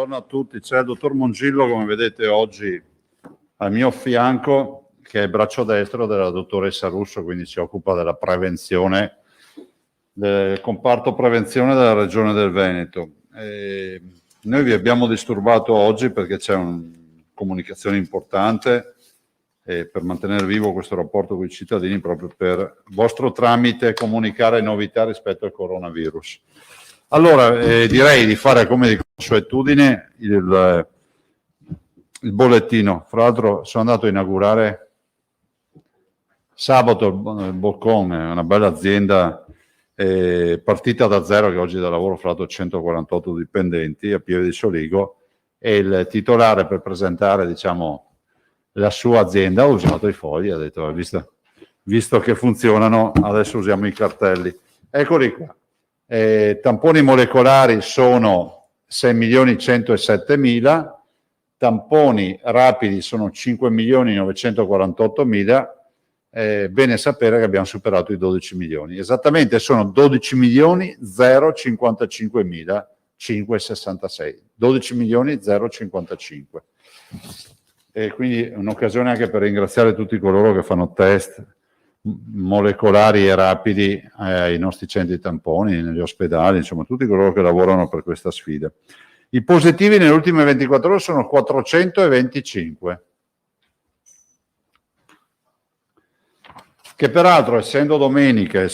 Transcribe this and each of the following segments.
buongiorno a tutti. C'è il dottor Mongillo, come vedete oggi al mio fianco, che è il braccio destro della dottoressa Russo, quindi si occupa della prevenzione, del comparto prevenzione della Regione del Veneto. Noi vi abbiamo disturbato oggi perché c'è una comunicazione importante per mantenere vivo questo rapporto con i cittadini, proprio per vostro tramite comunicare novità rispetto al coronavirus. Allora, direi di fare come di consuetudine il bollettino. Fra l'altro sono andato a inaugurare sabato il Boccone, una bella azienda partita da zero, che oggi da lavoro fra l'altro 148 dipendenti a Pieve di Soligo, e il titolare, per presentare diciamo la sua azienda, ha usato i fogli, ha detto visto che funzionano adesso usiamo i cartelli. Eccoli qua. Tamponi molecolari sono 6.107.000, tamponi rapidi sono 5.948.000, bene sapere che abbiamo superato i 12 milioni. Esattamente sono 12.055.566, 12.055. E quindi è un'occasione anche per ringraziare tutti coloro che fanno test molecolari e rapidi ai nostri centri tamponi, negli ospedali, insomma tutti coloro che lavorano per questa sfida. I positivi nelle ultime 24 ore sono 425, che peraltro, essendo domenica,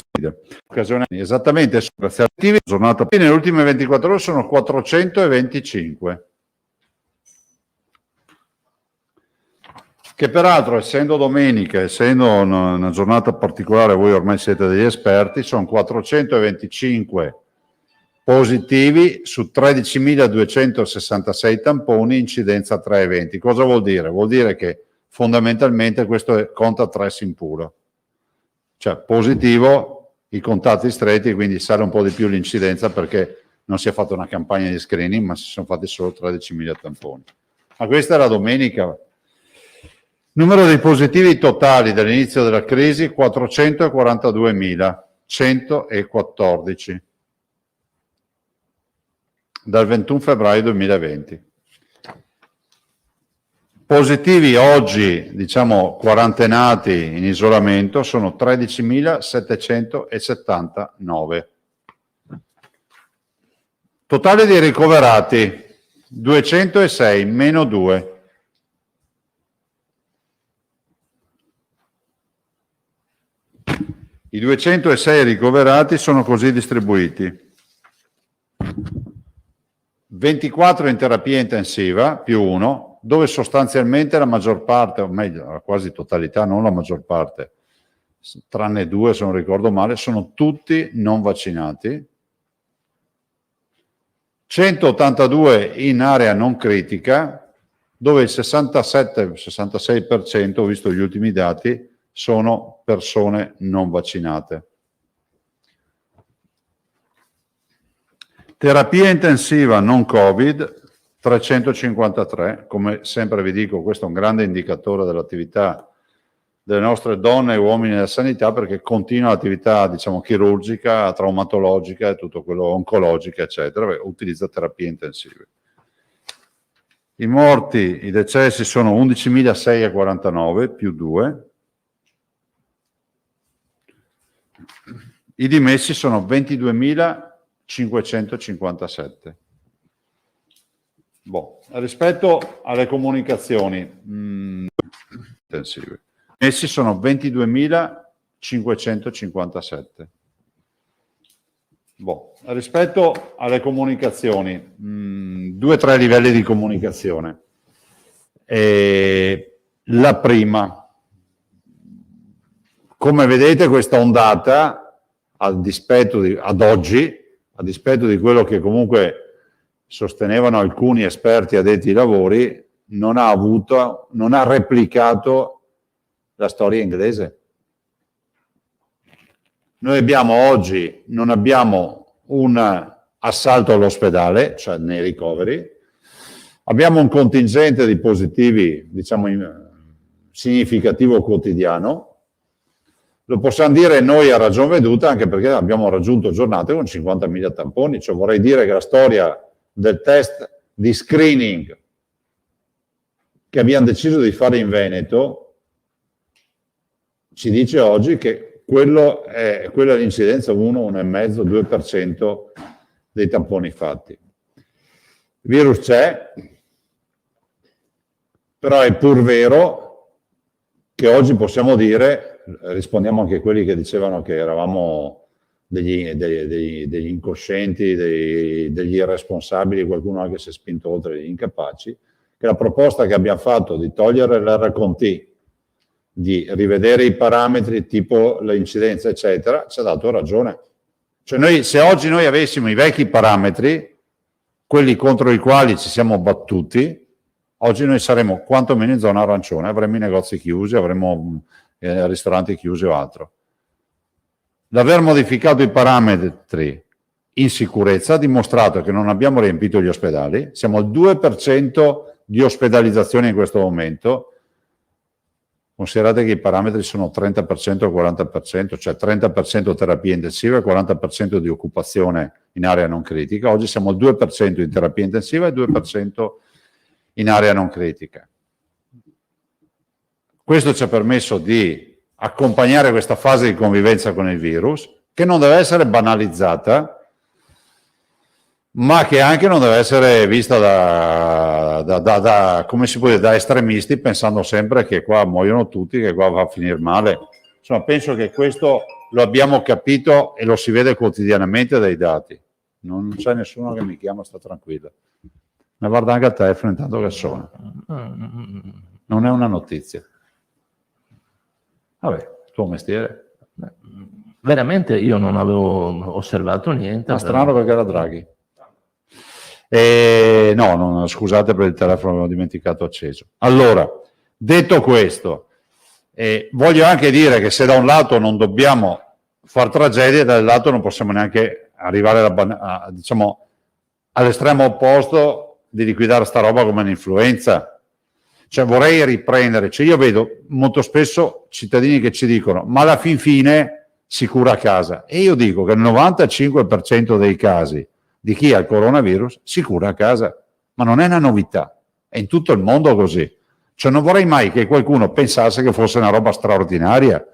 occasione esattamente giornata, nelle ultime 24 ore sono 425. Che peraltro, essendo domenica, essendo una giornata particolare, voi ormai siete degli esperti, sono 425 positivi su 13.266 tamponi, incidenza 3,20. Cosa vuol dire? Vuol dire che fondamentalmente questo conta 3 in puro. Cioè positivo, i contatti stretti, quindi sale un po' di più l'incidenza perché non si è fatta una campagna di screening, ma si sono fatti solo 13.000 tamponi. Ma questa è la domenica. Numero dei positivi totali dall'inizio della crisi 442.114 dal 21 febbraio 2020. Positivi oggi, diciamo quarantenati in isolamento, sono 13.779. Totale dei ricoverati 206 meno 2. I 206 ricoverati sono così distribuiti: 24 in terapia intensiva, più 1, dove sostanzialmente la maggior parte, o meglio, la quasi totalità, non la maggior parte, tranne 2 se non ricordo male, sono tutti non vaccinati. 182 in area non critica, dove il 67-66%, ho visto gli ultimi dati, sono persone non vaccinate. Terapia intensiva non Covid, 353. Come sempre vi dico, questo è un grande indicatore dell'attività delle nostre donne e uomini della sanità, perché continua l'attività, diciamo, chirurgica, traumatologica e tutto quello oncologica, eccetera, utilizza terapie intensive. I morti, i decessi sono 11.649 più 2. I dimessi sono 22.557. Rispetto alle comunicazioni intensive, essi sono 22.557. Rispetto alle comunicazioni, 2 o 3 livelli di comunicazione. La prima, come vedete, questa ondata, ad oggi, a dispetto di quello che comunque sostenevano alcuni esperti addetti ai lavori, non ha replicato la storia inglese. Noi abbiamo oggi, non abbiamo un assalto all'ospedale, cioè nei ricoveri, abbiamo un contingente di positivi, diciamo, significativo quotidiano. Lo possiamo dire noi a ragion veduta, anche perché abbiamo raggiunto giornate con 50.000 tamponi, cioè vorrei dire che la storia del test di screening che abbiamo deciso di fare in Veneto ci dice oggi che quella è l'incidenza 1, 1,5, 2% dei tamponi fatti. Il virus c'è, però è pur vero che oggi possiamo dire, rispondiamo anche a quelli che dicevano che eravamo degli incoscienti, degli irresponsabili, qualcuno anche si è spinto oltre gli incapaci, che la proposta che abbiamo fatto di togliere l'RCT, di rivedere i parametri tipo l'incidenza eccetera, ci ha dato ragione. Cioè se oggi noi avessimo i vecchi parametri, quelli contro i quali ci siamo battuti, oggi noi saremmo quantomeno in zona arancione, avremmo i negozi chiusi, avremmo ristoranti chiusi o altro. L'aver modificato i parametri in sicurezza ha dimostrato che non abbiamo riempito gli ospedali, siamo al 2% di ospedalizzazione in questo momento. Considerate che i parametri sono 30% o 40%, cioè 30% terapia intensiva e 40% di occupazione in area non critica. Oggi siamo al 2% in terapia intensiva e 2% in area non critica. Questo ci ha permesso di accompagnare questa fase di convivenza con il virus, che non deve essere banalizzata, ma che anche non deve essere vista come si può dire, da estremisti, pensando sempre che qua muoiono tutti, che qua va a finire male. Insomma, penso che questo lo abbiamo capito e lo si vede quotidianamente dai dati. Non c'è nessuno che mi chiama, sta tranquillo. Ma guarda anche al telefono intanto che suona. Non è una notizia. Vabbè, tuo mestiere. Veramente io non avevo osservato niente. Ma strano perché era Draghi. No, scusate per il telefono, avevo dimenticato acceso. Allora, detto questo, voglio anche dire che se da un lato non dobbiamo far tragedie, dall'altro non possiamo neanche arrivare diciamo, all'estremo opposto di liquidare sta roba come un'influenza. Cioè vorrei riprendere, cioè io vedo molto spesso cittadini che ci dicono ma alla fin fine si cura a casa, e io dico che il 95% dei casi di chi ha il coronavirus si cura a casa, ma non è una novità, è in tutto il mondo così. Cioè non vorrei mai che qualcuno pensasse che fosse una roba straordinaria,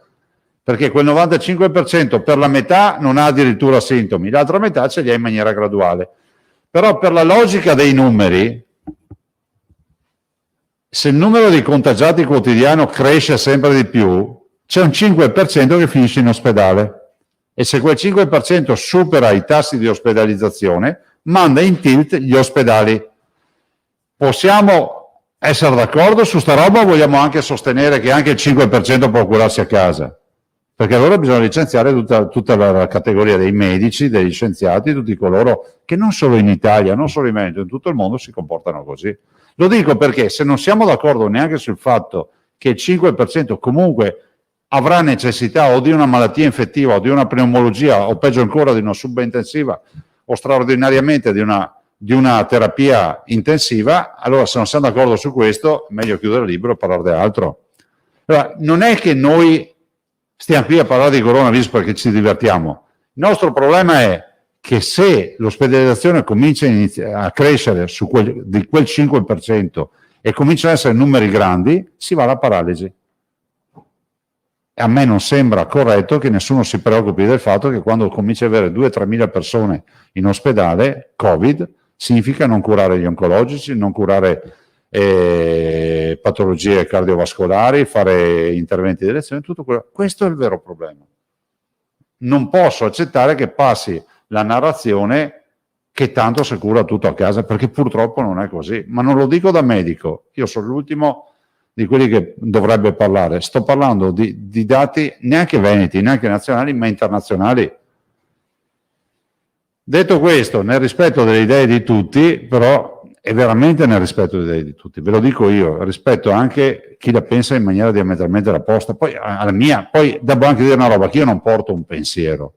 perché quel 95% per la metà non ha addirittura sintomi, l'altra metà ce li ha in maniera graduale. Però per la logica dei numeri, se il numero di contagiati quotidiano cresce sempre di più, c'è un 5% che finisce in ospedale. E se quel 5% supera i tassi di ospedalizzazione, manda in tilt gli ospedali. Possiamo essere d'accordo su sta roba o vogliamo anche sostenere che anche il 5% può curarsi a casa? Perché allora bisogna licenziare tutta la categoria dei medici, degli scienziati, tutti coloro che non solo in Italia, non solo in Veneto, in tutto il mondo si comportano così. Lo dico perché se non siamo d'accordo neanche sul fatto che il 5% comunque avrà necessità o di una malattia infettiva o di una pneumologia o peggio ancora di una subintensiva o straordinariamente di una terapia intensiva, allora se non siamo d'accordo su questo, meglio chiudere il libro e parlare di altro. Allora, non è che noi stiamo qui a parlare di coronavirus perché ci divertiamo. Il nostro problema è che se l'ospedalizzazione comincia a crescere di quel 5% e cominciano ad essere numeri grandi, si va alla paralisi. A me non sembra corretto che nessuno si preoccupi del fatto che quando cominci ad avere 2-3 mila persone in ospedale, Covid, significa non curare gli oncologici, non curare patologie cardiovascolari, fare interventi di elezione, tutto quello. Questo è il vero problema. Non posso accettare che passi la narrazione che tanto si cura tutto a casa, perché purtroppo non è così. Ma non lo dico da medico, io sono l'ultimo di quelli che dovrebbe parlare. Sto parlando di dati neanche veneti, neanche nazionali, ma internazionali. Detto questo, nel rispetto delle idee di tutti, però è veramente nel rispetto delle idee di tutti, ve lo dico io, rispetto anche chi la pensa in maniera diametralmente opposta. Poi alla mia, poi devo anche dire una roba, che io non porto un pensiero,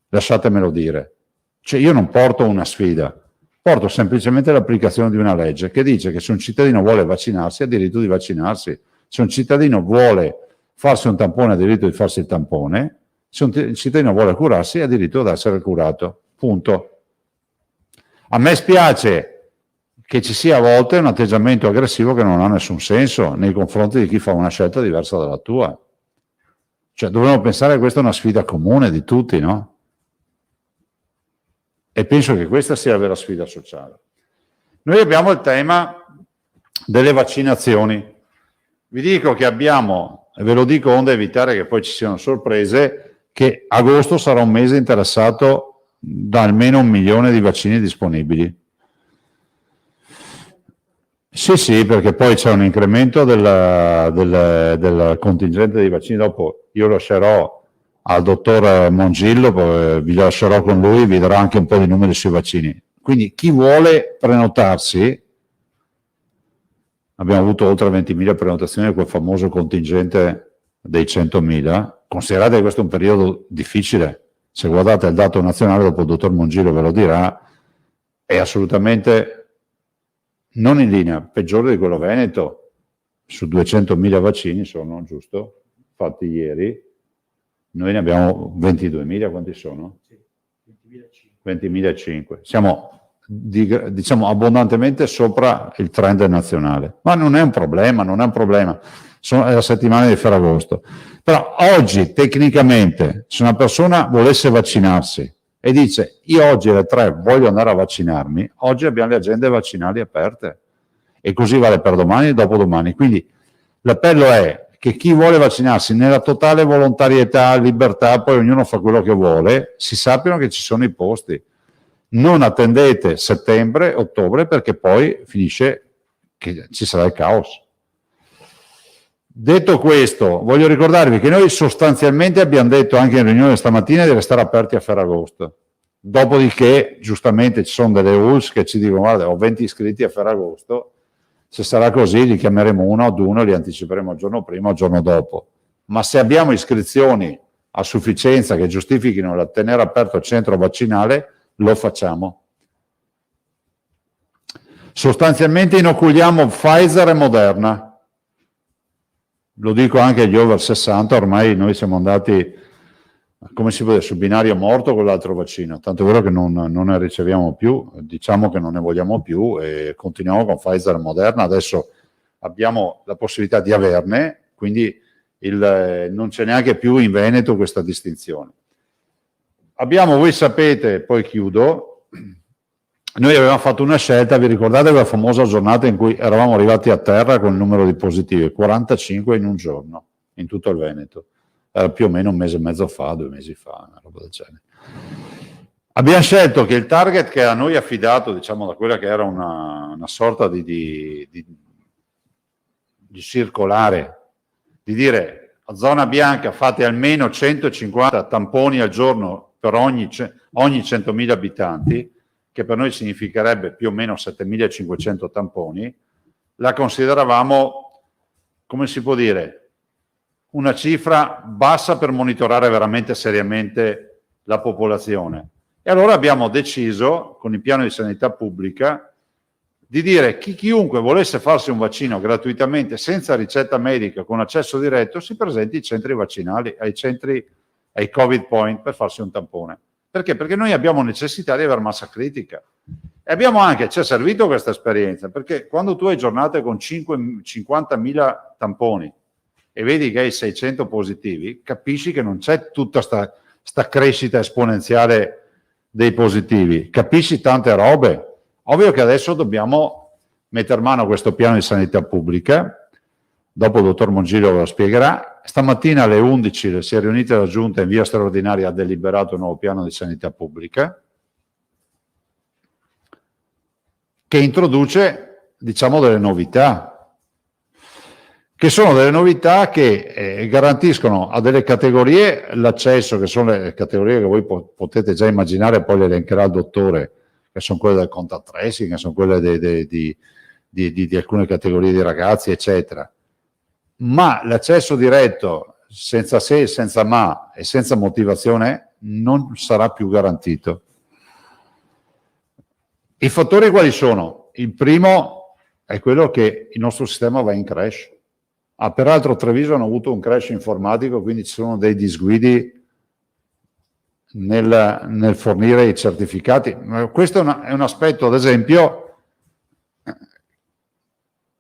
lasciatemelo dire. Cioè io non porto una sfida, porto semplicemente l'applicazione di una legge che dice che se un cittadino vuole vaccinarsi ha diritto di vaccinarsi, se un cittadino vuole farsi un tampone ha diritto di farsi il tampone, se un cittadino vuole curarsi ha diritto di essere curato, punto. A me spiace che ci sia a volte un atteggiamento aggressivo che non ha nessun senso nei confronti di chi fa una scelta diversa dalla tua. Cioè, dovremmo pensare che questa è una sfida comune di tutti, no? E penso che questa sia la vera sfida sociale. Noi abbiamo il tema delle vaccinazioni. Vi dico che abbiamo, e ve lo dico onde evitare che poi ci siano sorprese, che agosto sarà un mese interessato da almeno 1 milione di vaccini disponibili. Sì, perché poi c'è un incremento del contingente di vaccini. Dopo io lascerò al dottor Mongillo, vi lascerò con lui, vi darà anche un po' di numeri sui vaccini. Quindi chi vuole prenotarsi, abbiamo avuto oltre 20.000 prenotazioni di quel famoso contingente dei 100.000, considerate che questo è un periodo difficile, se guardate il dato nazionale, dopo il dottor Mongillo ve lo dirà, è assolutamente non in linea, peggiore di quello veneto, su 200.000 vaccini sono, giusto, fatti ieri, noi ne abbiamo 22.000, quanti sono? 20.500. Siamo, diciamo, abbondantemente sopra il trend nazionale, ma non è un problema, è la settimana di Ferragosto. Però oggi, tecnicamente, se una persona volesse vaccinarsi e dice io oggi alle 3 voglio andare a vaccinarmi, oggi abbiamo le agende vaccinali aperte e così vale per domani e dopodomani. Quindi l'appello è che chi vuole vaccinarsi nella totale volontarietà, libertà, poi ognuno fa quello che vuole, si sappiano che ci sono i posti. Non attendete settembre, ottobre, perché poi finisce che ci sarà il caos. Detto questo, voglio ricordarvi che noi sostanzialmente abbiamo detto anche in riunione stamattina di restare aperti a Ferragosto. Dopodiché, giustamente, ci sono delle rules che ci dicono guarda, ho 20 iscritti a Ferragosto, se sarà così li chiameremo uno ad uno e li anticiperemo il giorno prima o il giorno dopo. Ma se abbiamo iscrizioni a sufficienza che giustifichino il tenere aperto il centro vaccinale, lo facciamo. Sostanzialmente inoculiamo Pfizer e Moderna. Lo dico anche agli over 60, ormai noi siamo andati, come si può dire, su binario morto con l'altro vaccino, tanto è vero che non ne riceviamo più, diciamo che non ne vogliamo più e continuiamo con Pfizer e Moderna. Adesso abbiamo la possibilità di averne, quindi non c'è neanche più in Veneto questa distinzione. Abbiamo, voi sapete, poi chiudo, noi avevamo fatto una scelta, vi ricordate quella famosa giornata in cui eravamo arrivati a terra con il numero di positivi, 45 in un giorno, in tutto il Veneto. Era più o meno 1 mese e mezzo fa, 2 mesi fa, una roba del genere. Abbiamo scelto che il target che a noi affidato, diciamo, da quella che era una sorta di circolare, di dire a zona bianca fate almeno 150 tamponi al giorno per ogni 100.000 abitanti, che per noi significherebbe più o meno 7.500 tamponi, la consideravamo, come si può dire, una cifra bassa per monitorare veramente seriamente la popolazione. E allora abbiamo deciso, con il piano di sanità pubblica, di dire che chiunque volesse farsi un vaccino gratuitamente, senza ricetta medica, con accesso diretto, si presenti ai centri vaccinali, ai Covid Point per farsi un tampone. Perché? Perché noi abbiamo necessità di avere massa critica. E abbiamo anche, ci è servito questa esperienza, perché quando tu hai giornate con 50.000 tamponi e vedi che hai 600 positivi, capisci che non c'è tutta sta crescita esponenziale dei positivi, capisci tante robe. Ovvio che adesso dobbiamo mettere mano a questo piano di sanità pubblica, dopo il dottor Mongillo ve lo spiegherà. Stamattina alle 11 si è riunita la Giunta in via straordinaria, ha deliberato un nuovo piano di sanità pubblica che introduce, diciamo, delle novità, che sono delle novità che garantiscono a delle categorie l'accesso, che sono le categorie che voi potete già immaginare, poi le elencherà il dottore, che sono quelle del contact tracing, che sono quelle di alcune categorie di ragazzi, eccetera. Ma l'accesso diretto, senza se, senza ma e senza motivazione, non sarà più garantito. I fattori quali sono? Il primo è quello che il nostro sistema va in crash. Peraltro Treviso hanno avuto un crash informatico, quindi ci sono dei disguidi nel fornire i certificati. Questo è un aspetto, ad esempio,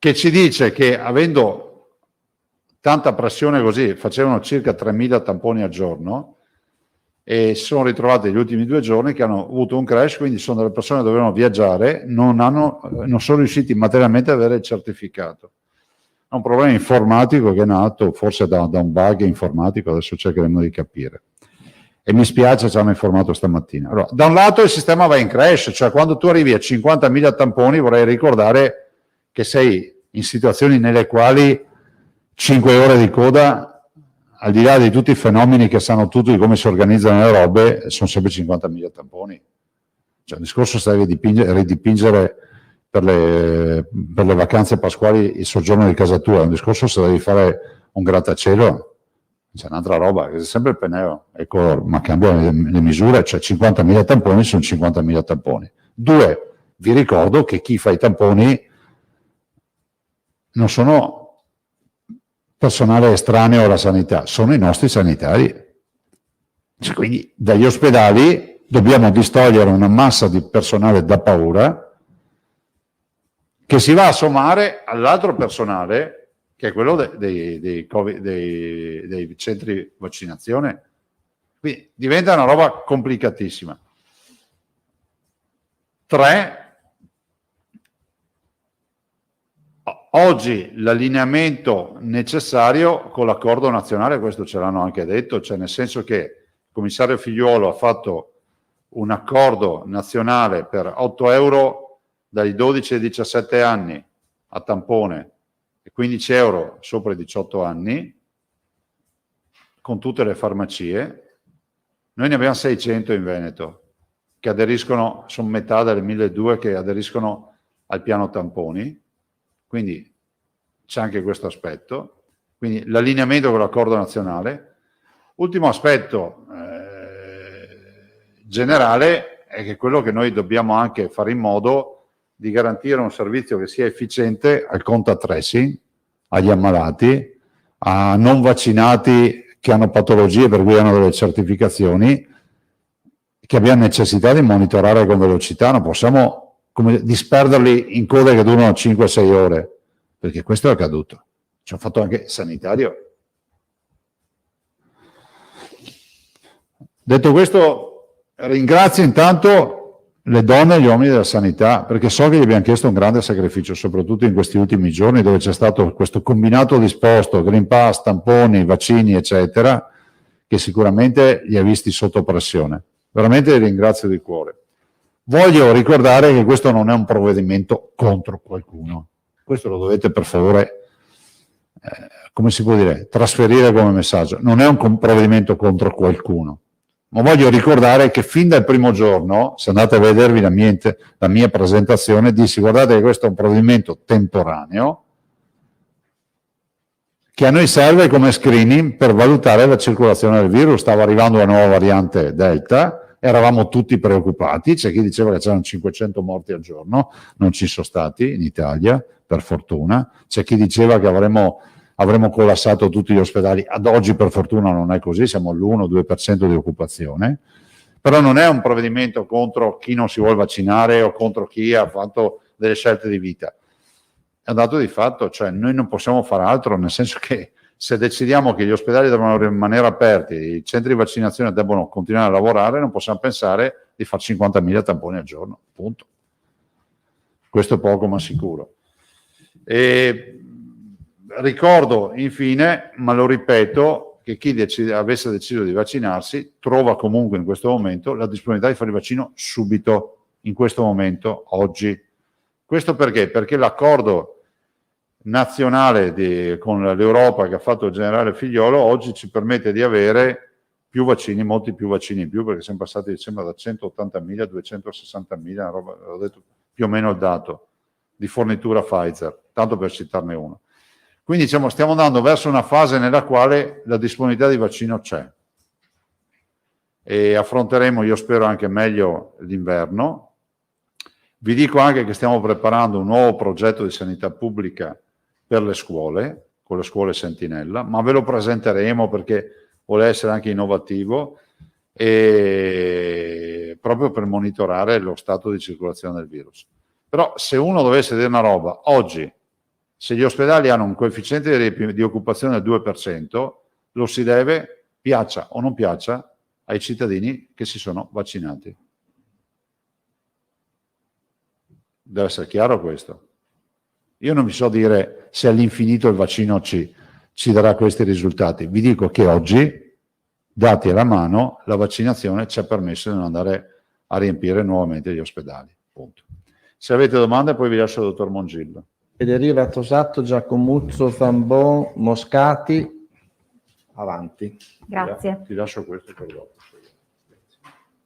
che ci dice che avendo tanta pressione così, facevano circa 3.000 tamponi al giorno, e si sono ritrovati negli ultimi 2 giorni che hanno avuto un crash, quindi sono delle persone che dovevano viaggiare, non sono riusciti materialmente ad avere il certificato. È un problema informatico che è nato forse da un bug informatico, adesso cercheremo di capire. E mi spiace, ci hanno informato stamattina. Allora, da un lato il sistema va in crash, cioè quando tu arrivi a 50.000 tamponi vorrei ricordare che sei in situazioni nelle quali 5 ore di coda, al di là di tutti i fenomeni che sanno tutti di come si organizzano le robe, sono sempre 50.000 tamponi. Cioè, il discorso sta ridipingere per le vacanze pasquali il soggiorno di casa tua, un discorso se devi fare un grattacielo, c'è un'altra roba, è sempre il Peneo, ecco, ma cambiano le misure, cioè 50.000 tamponi sono 50.000 tamponi. 2, vi ricordo che chi fa i tamponi non sono personale estraneo alla sanità, sono i nostri sanitari. Cioè, quindi dagli ospedali dobbiamo distogliere una massa di personale da paura che si va a sommare all'altro personale che è quello dei centri vaccinazione. Quindi diventa una roba complicatissima. 3, oggi l'allineamento necessario con l'accordo nazionale, questo ce l'hanno anche detto, cioè nel senso che il commissario Figliuolo ha fatto un accordo nazionale per 8 euro dai 12 ai 17 anni a tampone e 15 euro sopra i 18 anni con tutte le farmacie. Noi ne abbiamo 600 in Veneto che aderiscono, sono metà delle 1.200 che aderiscono al piano tamponi. Quindi c'è anche questo aspetto, quindi l'allineamento con l'accordo nazionale. Ultimo aspetto generale è che quello che noi dobbiamo anche fare in modo di garantire un servizio che sia efficiente al contact tracing, agli ammalati, a non vaccinati che hanno patologie per cui hanno delle certificazioni, che abbiamo necessità di monitorare con velocità, non possiamo disperderli in code che durano 5-6 ore, perché questo è accaduto. Ci ho fatto anche sanitario. Detto questo, ringrazio intanto le donne e gli uomini della sanità, perché so che gli abbiamo chiesto un grande sacrificio, soprattutto in questi ultimi giorni dove c'è stato questo combinato disposto, Green Pass, tamponi, vaccini, eccetera, che sicuramente li ha visti sotto pressione. Veramente li ringrazio di cuore. Voglio ricordare che questo non è un provvedimento contro qualcuno. Questo lo dovete per favore, come si può dire, trasferire come messaggio. Non è un provvedimento contro qualcuno. Ma voglio ricordare che fin dal primo giorno, se andate a vedervi la mia presentazione, dissi guardate che questo è un provvedimento temporaneo che a noi serve come screening per valutare la circolazione del virus. Stava arrivando la nuova variante Delta, eravamo tutti preoccupati, c'è chi diceva che c'erano 500 morti al giorno, non ci sono stati in Italia, per fortuna, c'è chi diceva che avremmo collassato tutti gli ospedali, ad oggi per fortuna non è così, siamo all'1-2% di occupazione, però non è un provvedimento contro chi non si vuole vaccinare o contro chi ha fatto delle scelte di vita. È un dato di fatto, cioè noi non possiamo fare altro, nel senso che se decidiamo che gli ospedali devono rimanere aperti, i centri di vaccinazione devono continuare a lavorare, non possiamo pensare di fare 50.000 tamponi al giorno, punto. Questo è poco ma sicuro. E ricordo infine, ma lo ripeto, che chi avesse deciso di vaccinarsi trova comunque in questo momento la disponibilità di fare il vaccino subito, in questo momento, oggi. Questo perché? Perché l'accordo nazionale con l'Europa che ha fatto il generale Figliuolo oggi ci permette di avere più vaccini, molti più vaccini in più, perché siamo passati dicembre da 180.000 a 260.000, ho detto più o meno il dato di fornitura Pfizer, tanto per citarne uno. Quindi diciamo, stiamo andando verso una fase nella quale la disponibilità di vaccino c'è e affronteremo, io spero, anche meglio l'inverno. Vi dico anche che stiamo preparando un nuovo progetto di sanità pubblica per le scuole, con le scuole sentinella, ma ve lo presenteremo perché vuole essere anche innovativo e proprio per monitorare lo stato di circolazione del virus. Però se uno dovesse dire una roba, oggi Se gli ospedali hanno un coefficiente di occupazione del 2%, lo si deve, piaccia o non piaccia, ai cittadini che si sono vaccinati. Deve essere chiaro questo. Io non vi so dire se all'infinito il vaccino ci darà questi risultati. Vi dico che oggi, dati alla mano, la vaccinazione ci ha permesso di non andare a riempire nuovamente gli ospedali. Punto. Se avete domande poi vi lascio al dottor Mongillo. Federica Tosato, Giacomuzzo, Zambon, Moscati, avanti. Grazie. Ti lascio questo per dopo.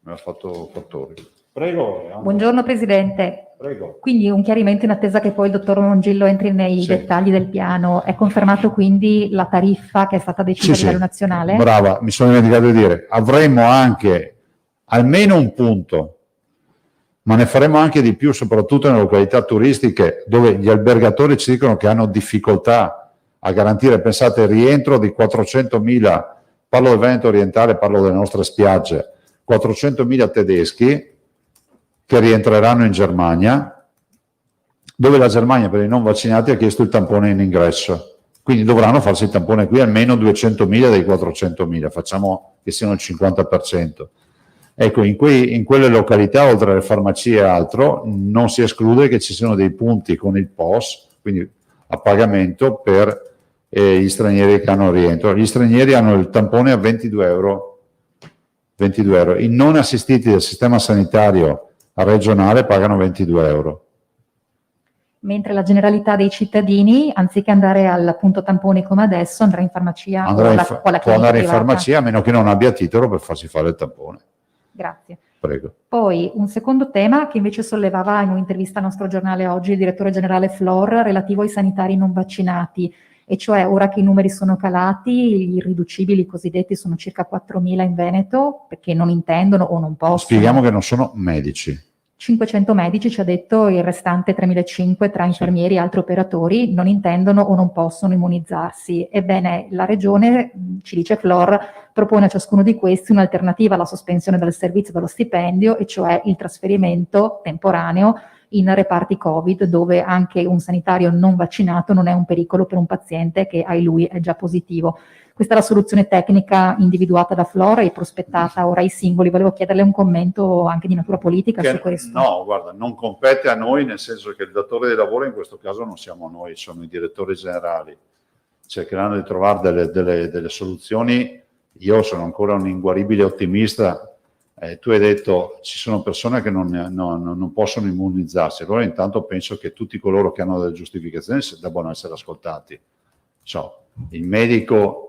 Me l'ha fatto Fattori. Prego. Buongiorno Presidente. Prego. Quindi un chiarimento in attesa che poi il dottor Mongillo entri nei dettagli del piano. È confermato quindi la tariffa che è stata decisa a livello nazionale? Brava, mi sono dimenticato di dire. Avremmo anche almeno un punto, ma ne faremo anche di più, soprattutto nelle località turistiche dove gli albergatori ci dicono che hanno difficoltà a garantire, pensate, il rientro di 400.000, parlo del Veneto orientale, parlo delle nostre spiagge, 400.000 tedeschi che rientreranno in Germania, dove la Germania per i non vaccinati ha chiesto il tampone in ingresso. Quindi dovranno farsi il tampone qui almeno 200.000 dei 400.000, facciamo che siano il 50%. Ecco, in quelle località, oltre alle farmacie e altro, non si esclude che ci siano dei punti con il POS, quindi a pagamento per gli stranieri che hanno rientro. Gli stranieri hanno il tampone a 22 euro. 22 euro. I non assistiti del sistema sanitario regionale pagano 22 euro. Mentre la generalità dei cittadini, anziché andare al punto tampone come adesso, andrà in farmacia o alla Può clinica andare in privata. farmacia a meno che non abbia titolo per farsi fare il tampone. Grazie. Prego. Poi un secondo tema che invece sollevava in un'intervista al nostro giornale oggi il direttore generale Flor relativo ai sanitari non vaccinati, e cioè ora che i numeri sono calati, gli irriducibili cosiddetti sono circa 4.000 in Veneto perché non intendono o non possono. Spieghiamo che non sono medici. 500 medici, ci ha detto, il restante 3.500 tra infermieri e altri operatori non intendono o non possono immunizzarsi. Ebbene, la Regione, ci dice Flor, propone a ciascuno di questi un'alternativa alla sospensione del servizio dello stipendio, e cioè il trasferimento temporaneo in reparti Covid, dove anche un sanitario non vaccinato non è un pericolo per un paziente che ai lui è già positivo. Questa è la soluzione tecnica individuata da Flora e prospettata ora ai singoli. Volevo chiederle un commento anche di natura politica su questo. No, guarda, non compete a noi, nel senso che il datore di lavoro in questo caso non siamo noi, sono i direttori generali. Cercheranno di trovare delle soluzioni. Io sono ancora un inguaribile ottimista. Tu hai detto ci sono persone che non possono immunizzarsi. Allora intanto penso che tutti coloro che hanno delle giustificazioni debbano essere ascoltati. Il medico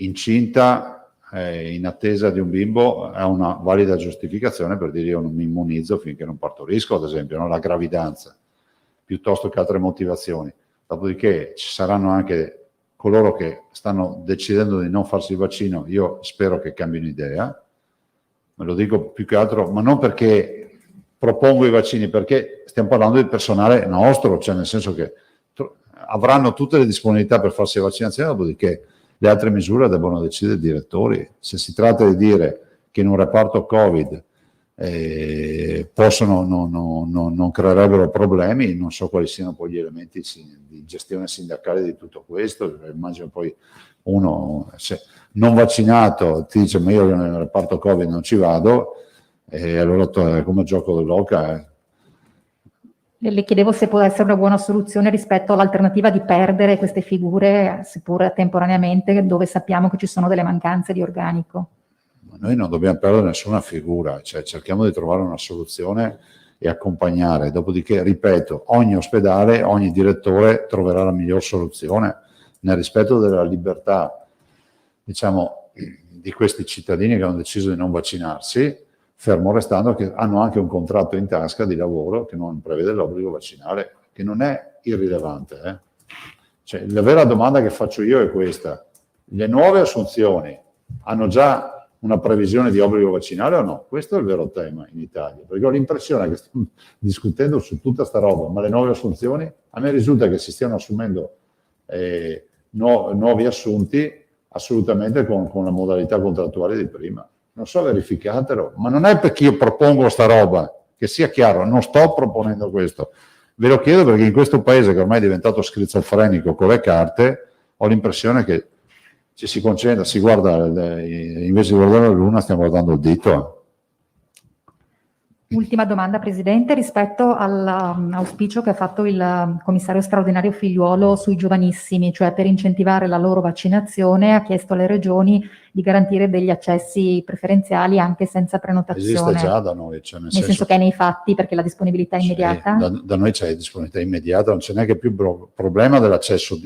incinta in attesa di un bimbo ha una valida giustificazione per dire io non mi immunizzo finché non partorisco, ad esempio, la gravidanza, piuttosto che altre motivazioni. Dopodiché ci saranno anche coloro che stanno decidendo di non farsi il vaccino. Io spero che cambino idea, me lo dico più che altro, ma non perché propongo i vaccini, perché stiamo parlando di personale nostro, cioè nel senso che avranno tutte le disponibilità per farsi la vaccinazione, dopodiché le altre misure devono decidere i direttori. Se si tratta di dire che in un reparto Covid non creerebbero problemi, non so quali siano poi gli elementi di gestione sindacale di tutto questo. Immagino poi uno, se non vaccinato, ti dice ma io nel reparto Covid non ci vado, e allora è come gioco dell'oca. Le chiedevo se può essere una buona soluzione rispetto all'alternativa di perdere queste figure, seppur temporaneamente, dove sappiamo che ci sono delle mancanze di organico. Ma noi non dobbiamo perdere nessuna figura, cioè cerchiamo di trovare una soluzione e accompagnare. Dopodiché, ripeto, ogni ospedale, ogni direttore troverà la miglior soluzione nel rispetto della libertà, diciamo, di questi cittadini che hanno deciso di non vaccinarsi, fermo restando che hanno anche un contratto in tasca di lavoro che non prevede l'obbligo vaccinale, che non è irrilevante. Cioè, la vera domanda che faccio io è questa: le nuove assunzioni hanno già una previsione di obbligo vaccinale o no? Questo è il vero tema in Italia, perché ho l'impressione che stiamo discutendo su tutta sta roba, ma le nuove assunzioni, a me risulta che si stiano assumendo nuovi assunti assolutamente con la modalità contrattuale di prima. Non so, verificatelo, ma non è perché io propongo sta roba, che sia chiaro, non sto proponendo questo, Ve lo chiedo perché in questo paese che ormai è diventato schizofrenico con le carte, ho l'impressione che ci si concentra, si guarda, invece di guardare la luna stiamo guardando il dito. Ultima domanda, Presidente, rispetto all'auspicio che ha fatto il commissario straordinario Figliuolo sui giovanissimi, cioè per incentivare la loro vaccinazione, ha chiesto alle regioni di garantire degli accessi preferenziali anche senza prenotazione. Esiste già da noi. Cioè nel senso che è nei fatti, perché la disponibilità è immediata? Da noi c'è disponibilità immediata, non c'è neanche più problema dell'accesso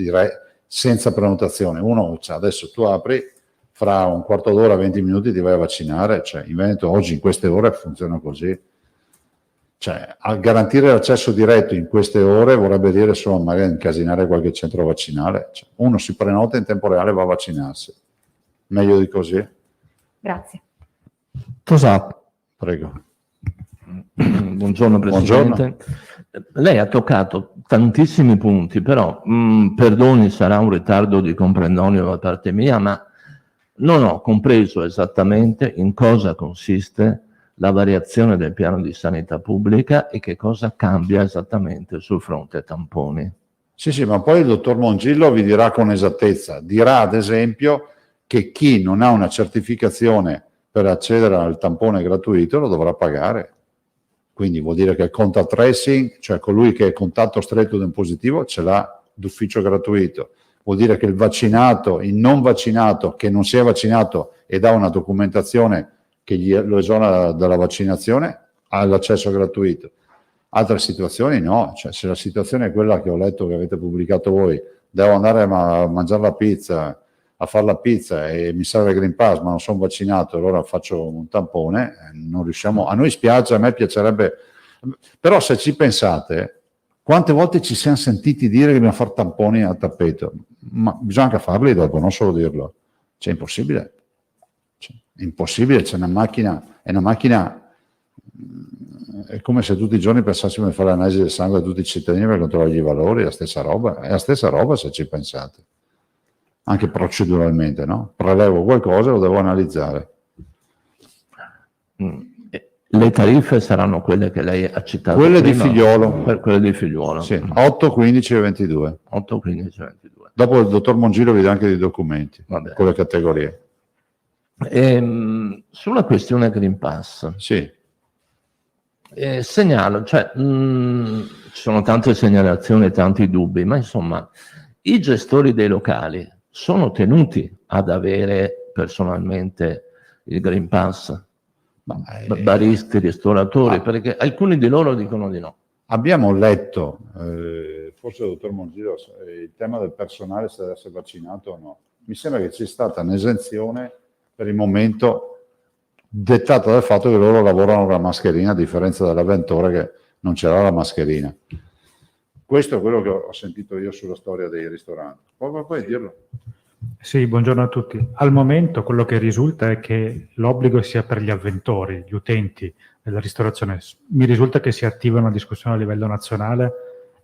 senza prenotazione. Uno, cioè, adesso tu apri, fra un quarto d'ora, 20 minuti ti vai a vaccinare, cioè in Veneto oggi in queste ore funziona così. Cioè, a garantire l'accesso diretto in queste ore vorrebbe dire solo magari incasinare qualche centro vaccinale. Cioè, uno si prenota in tempo reale e va a vaccinarsi. Meglio di così? Grazie. Tosato. Prego. Buongiorno Presidente. Lei ha toccato tantissimi punti, però perdoni, sarà un ritardo di comprendonio da parte mia, ma non ho compreso esattamente in cosa consiste la variazione del piano di sanità pubblica e che cosa cambia esattamente sul fronte tamponi. Sì, ma poi il dottor Mongillo vi dirà con esattezza. Dirà ad esempio che chi non ha una certificazione per accedere al tampone gratuito lo dovrà pagare. Quindi vuol dire che il contact tracing, cioè colui che è contatto stretto di un positivo, ce l'ha d'ufficio gratuito. Vuol dire che il vaccinato, il non vaccinato che non si è vaccinato ed ha una documentazione che lo esonera dalla vaccinazione, ha l'accesso gratuito. Altre situazioni no, cioè se la situazione è quella che ho letto che avete pubblicato voi, devo andare a mangiare la pizza, a fare la pizza e mi serve il Green Pass ma non sono vaccinato, allora faccio un tampone, non riusciamo, a noi spiace, a me piacerebbe, però se ci pensate, quante volte ci siamo sentiti dire che dobbiamo fare tamponi a tappeto, ma bisogna anche farli dopo, non solo dirlo, cioè è impossibile. È impossibile, c'è una macchina, è una macchina, è come se tutti i giorni pensassimo di fare l'analisi del sangue a tutti i cittadini per controllare i valori, è la stessa roba se ci pensate, anche proceduralmente, no? Prelevo qualcosa e lo devo analizzare. Le tariffe saranno quelle che lei ha citato Quelle prima? di Figliuolo. Quelle di Figliuolo. Sì, 8, 15 e 22. 8, 15 e 22. Dopo il dottor Mongillo vi dà anche dei documenti, Vabbè. con le categorie. Sulla questione Green Pass, Sì. segnalo, cioè, ci sono tante segnalazioni e tanti dubbi, ma insomma, i gestori dei locali sono tenuti ad avere personalmente il Green Pass? Baristi, ristoratori, perché alcuni di loro dicono di no. Abbiamo letto, forse il dottor Mongillo, il tema del personale se deve essere vaccinato o no. Mi sembra che c'è stata un'esenzione per il momento dettata dal fatto che loro lavorano con la mascherina, a differenza dell'avventore che non c'era la mascherina. Questo è quello che ho sentito io sulla storia dei ristoranti. Puoi dirlo? Sì, buongiorno a tutti. Al momento quello che risulta è che l'obbligo sia per gli avventori, gli utenti della ristorazione. Mi risulta che si attiva una discussione a livello nazionale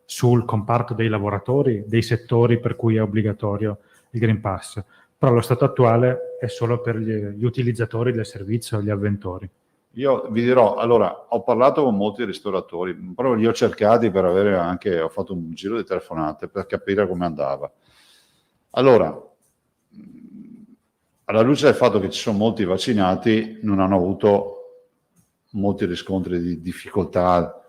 sul comparto dei lavoratori, dei settori per cui è obbligatorio il Green Pass. Però allo stato attuale è solo per gli utilizzatori del servizio, gli avventori. Io vi dirò, allora, ho parlato con molti ristoratori, però li ho cercati per avere anche, ho fatto un giro di telefonate per capire come andava. Allora, alla luce del fatto che ci sono molti vaccinati, non hanno avuto molti riscontri di difficoltà.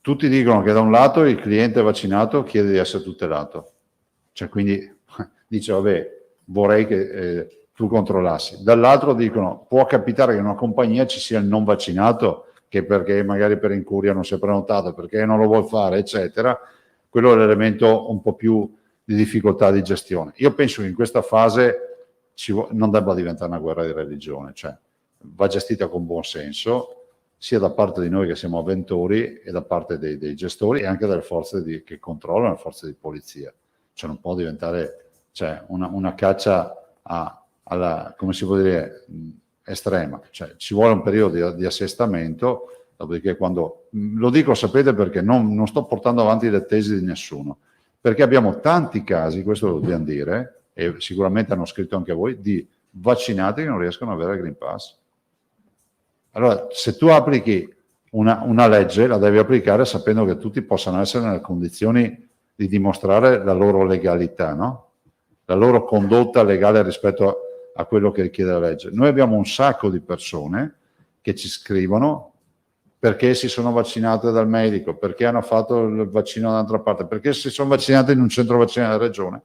Tutti dicono che da un lato il cliente vaccinato chiede di essere tutelato, cioè quindi dice vabbè vorrei che tu controllassi, dall'altro dicono può capitare che in una compagnia ci sia il non vaccinato che perché magari per incuria non si è prenotato, perché non lo vuol fare eccetera, quello è l'elemento un po' più di difficoltà di gestione. Io penso che in questa fase non debba diventare una guerra di religione, cioè va gestita con buon senso sia da parte di noi che siamo avventori e da parte dei gestori e anche delle forze che controllano, le forze di polizia. Cioè non può diventare una caccia alla, come si può dire, estrema. Cioè, ci vuole un periodo di assestamento, dopodiché quando, lo dico sapete perché non sto portando avanti le tesi di nessuno, perché abbiamo tanti casi, questo lo dobbiamo dire, e sicuramente hanno scritto anche voi, di vaccinati che non riescono ad avere il Green Pass. Allora, se tu applichi una legge la devi applicare sapendo che tutti possano essere nelle condizioni di dimostrare la loro legalità, no? La loro condotta legale rispetto a quello che richiede la legge. Noi abbiamo un sacco di persone che ci scrivono perché si sono vaccinate dal medico, perché hanno fatto il vaccino da un'altra parte, perché si sono vaccinate in un centro vaccinale della regione.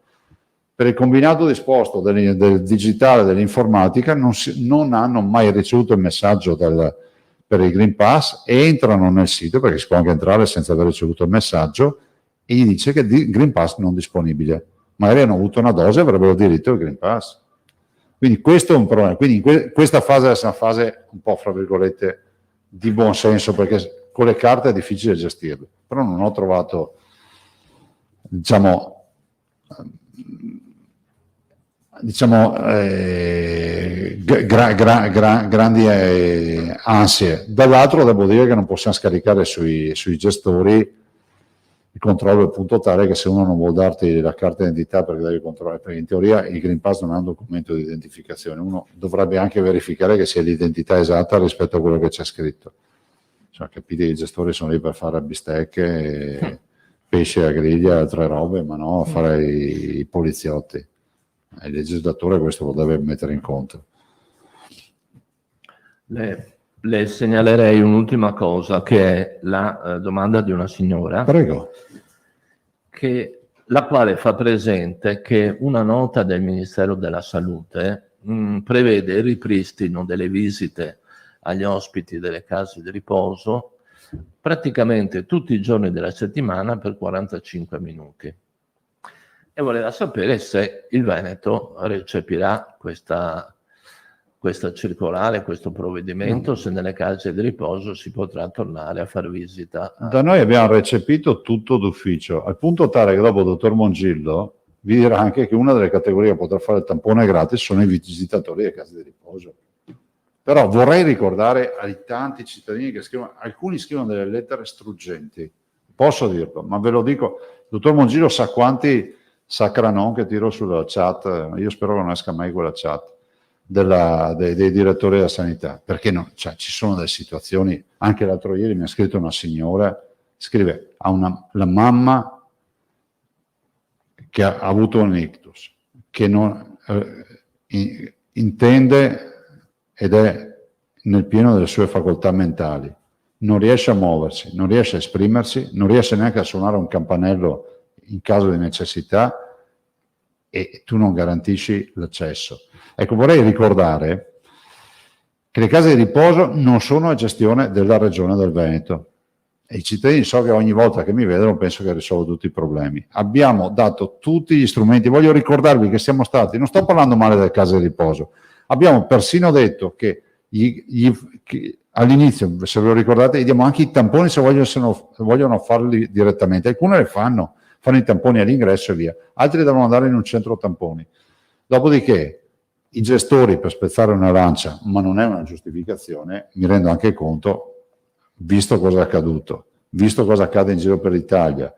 Per il combinato disposto del digitale e dell'informatica non hanno mai ricevuto il messaggio per il Green Pass, entrano nel sito, perché si può anche entrare senza aver ricevuto il messaggio, e gli dice che il Green Pass non disponibile. Magari hanno avuto una dose e avrebbero diritto al Green Pass. Quindi questo è un problema. Quindi questa fase deve essere una fase un po', fra virgolette, di buon senso, perché con le carte è difficile gestirle. Però non ho trovato, diciamo grandi ansie. Dall'altro devo dire che non possiamo scaricare sui gestori il controllo al punto tale che se uno non vuol darti la carta d'identità perché devi controllare, perché in teoria il Green Pass non è un documento di identificazione, uno dovrebbe anche verificare che sia l'identità esatta rispetto a quello che c'è scritto. Cioè, capite, i gestori sono lì per fare bistecche, pesce a griglia e altre robe, ma no a fare i poliziotti. Il legislatore questo lo deve mettere in conto. Le segnalerei un'ultima cosa, che è la domanda di una signora. Prego. La quale fa presente che una nota del Ministero della Salute prevede il ripristino delle visite agli ospiti delle case di riposo praticamente tutti i giorni della settimana per 45 minuti. E voleva sapere se il Veneto recepirà questa circolare, questo provvedimento, se nelle case di riposo si potrà tornare a far visita. Da noi abbiamo recepito tutto d'ufficio, al punto tale che dopo il dottor Mongillo vi dirà anche che una delle categorie che potrà fare il tampone gratis sono i visitatori delle case di riposo. Però vorrei ricordare ai tanti cittadini che scrivono, alcuni scrivono delle lettere struggenti, posso dirlo, ma ve lo dico, il dottor Mongillo sa quanti sacranon che tiro sulla chat, io spero che non esca mai quella chat, dei direttori della sanità, perché no, cioè, ci sono delle situazioni, anche l'altro ieri mi ha scritto una signora, scrive, la mamma che ha avuto un ictus, che non intende ed è nel pieno delle sue facoltà mentali, non riesce a muoversi, non riesce a esprimersi, non riesce neanche a suonare un campanello in caso di necessità e tu non garantisci l'accesso. Ecco, vorrei ricordare che le case di riposo non sono a gestione della Regione del Veneto e i cittadini so che ogni volta che mi vedono penso che risolvo tutti i problemi. Abbiamo dato tutti gli strumenti, voglio ricordarvi che siamo stati, non sto parlando male delle case di riposo, abbiamo persino detto che all'inizio, se ve lo ricordate, gli diamo anche i tamponi se vogliono farli direttamente, alcune le fanno i tamponi all'ingresso e via, altri devono andare in un centro tamponi. Dopodiché i gestori, per spezzare una lancia, ma non è una giustificazione, mi rendo anche conto, visto cosa è accaduto, visto cosa accade in giro per l'Italia,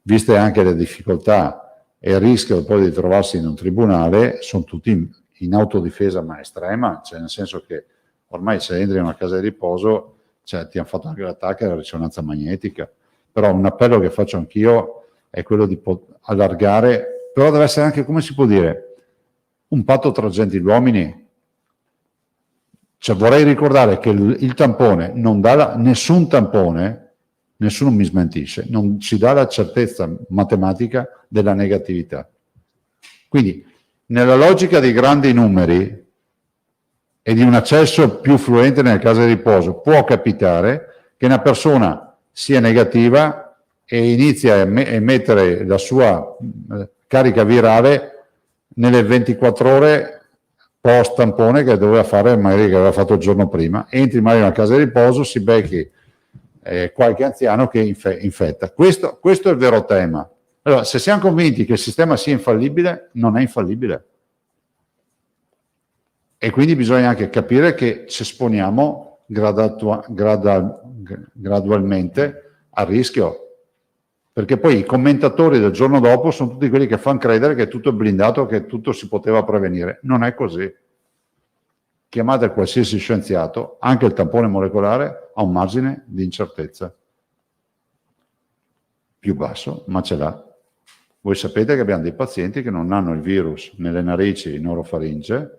viste anche le difficoltà e il rischio poi di trovarsi in un tribunale, sono tutti in autodifesa ma estrema, cioè nel senso che ormai se entri in una casa di riposo, cioè, ti hanno fatto anche l'attacco alla risonanza magnetica. Però un appello che faccio anch'io è quello di allargare, però deve essere anche, come si può dire, un patto tra gentiluomini. Cioè vorrei ricordare che il tampone non dà nessun tampone, nessuno mi smentisce, non ci dà la certezza matematica della negatività. Quindi nella logica dei grandi numeri e di un accesso più fluente nelle case di riposo può capitare che una persona sia negativa e inizia a emettere la sua carica virale nelle 24 ore post tampone che doveva fare, magari che aveva fatto il giorno prima. Entri magari in una casa di riposo, si becchi qualche anziano che infetta. Questo è il vero tema. Allora, se siamo convinti che il sistema sia infallibile, non è infallibile. E quindi bisogna anche capire che ci esponiamo gradualmente al rischio. Perché poi i commentatori del giorno dopo sono tutti quelli che fanno credere che tutto è blindato, che tutto si poteva prevenire. Non è così. chiamate qualsiasi scienziato, anche il tampone molecolare ha un margine di incertezza più basso, ma ce l'ha. Voi sapete che abbiamo dei pazienti che non hanno il virus nelle narici, in orofaringe,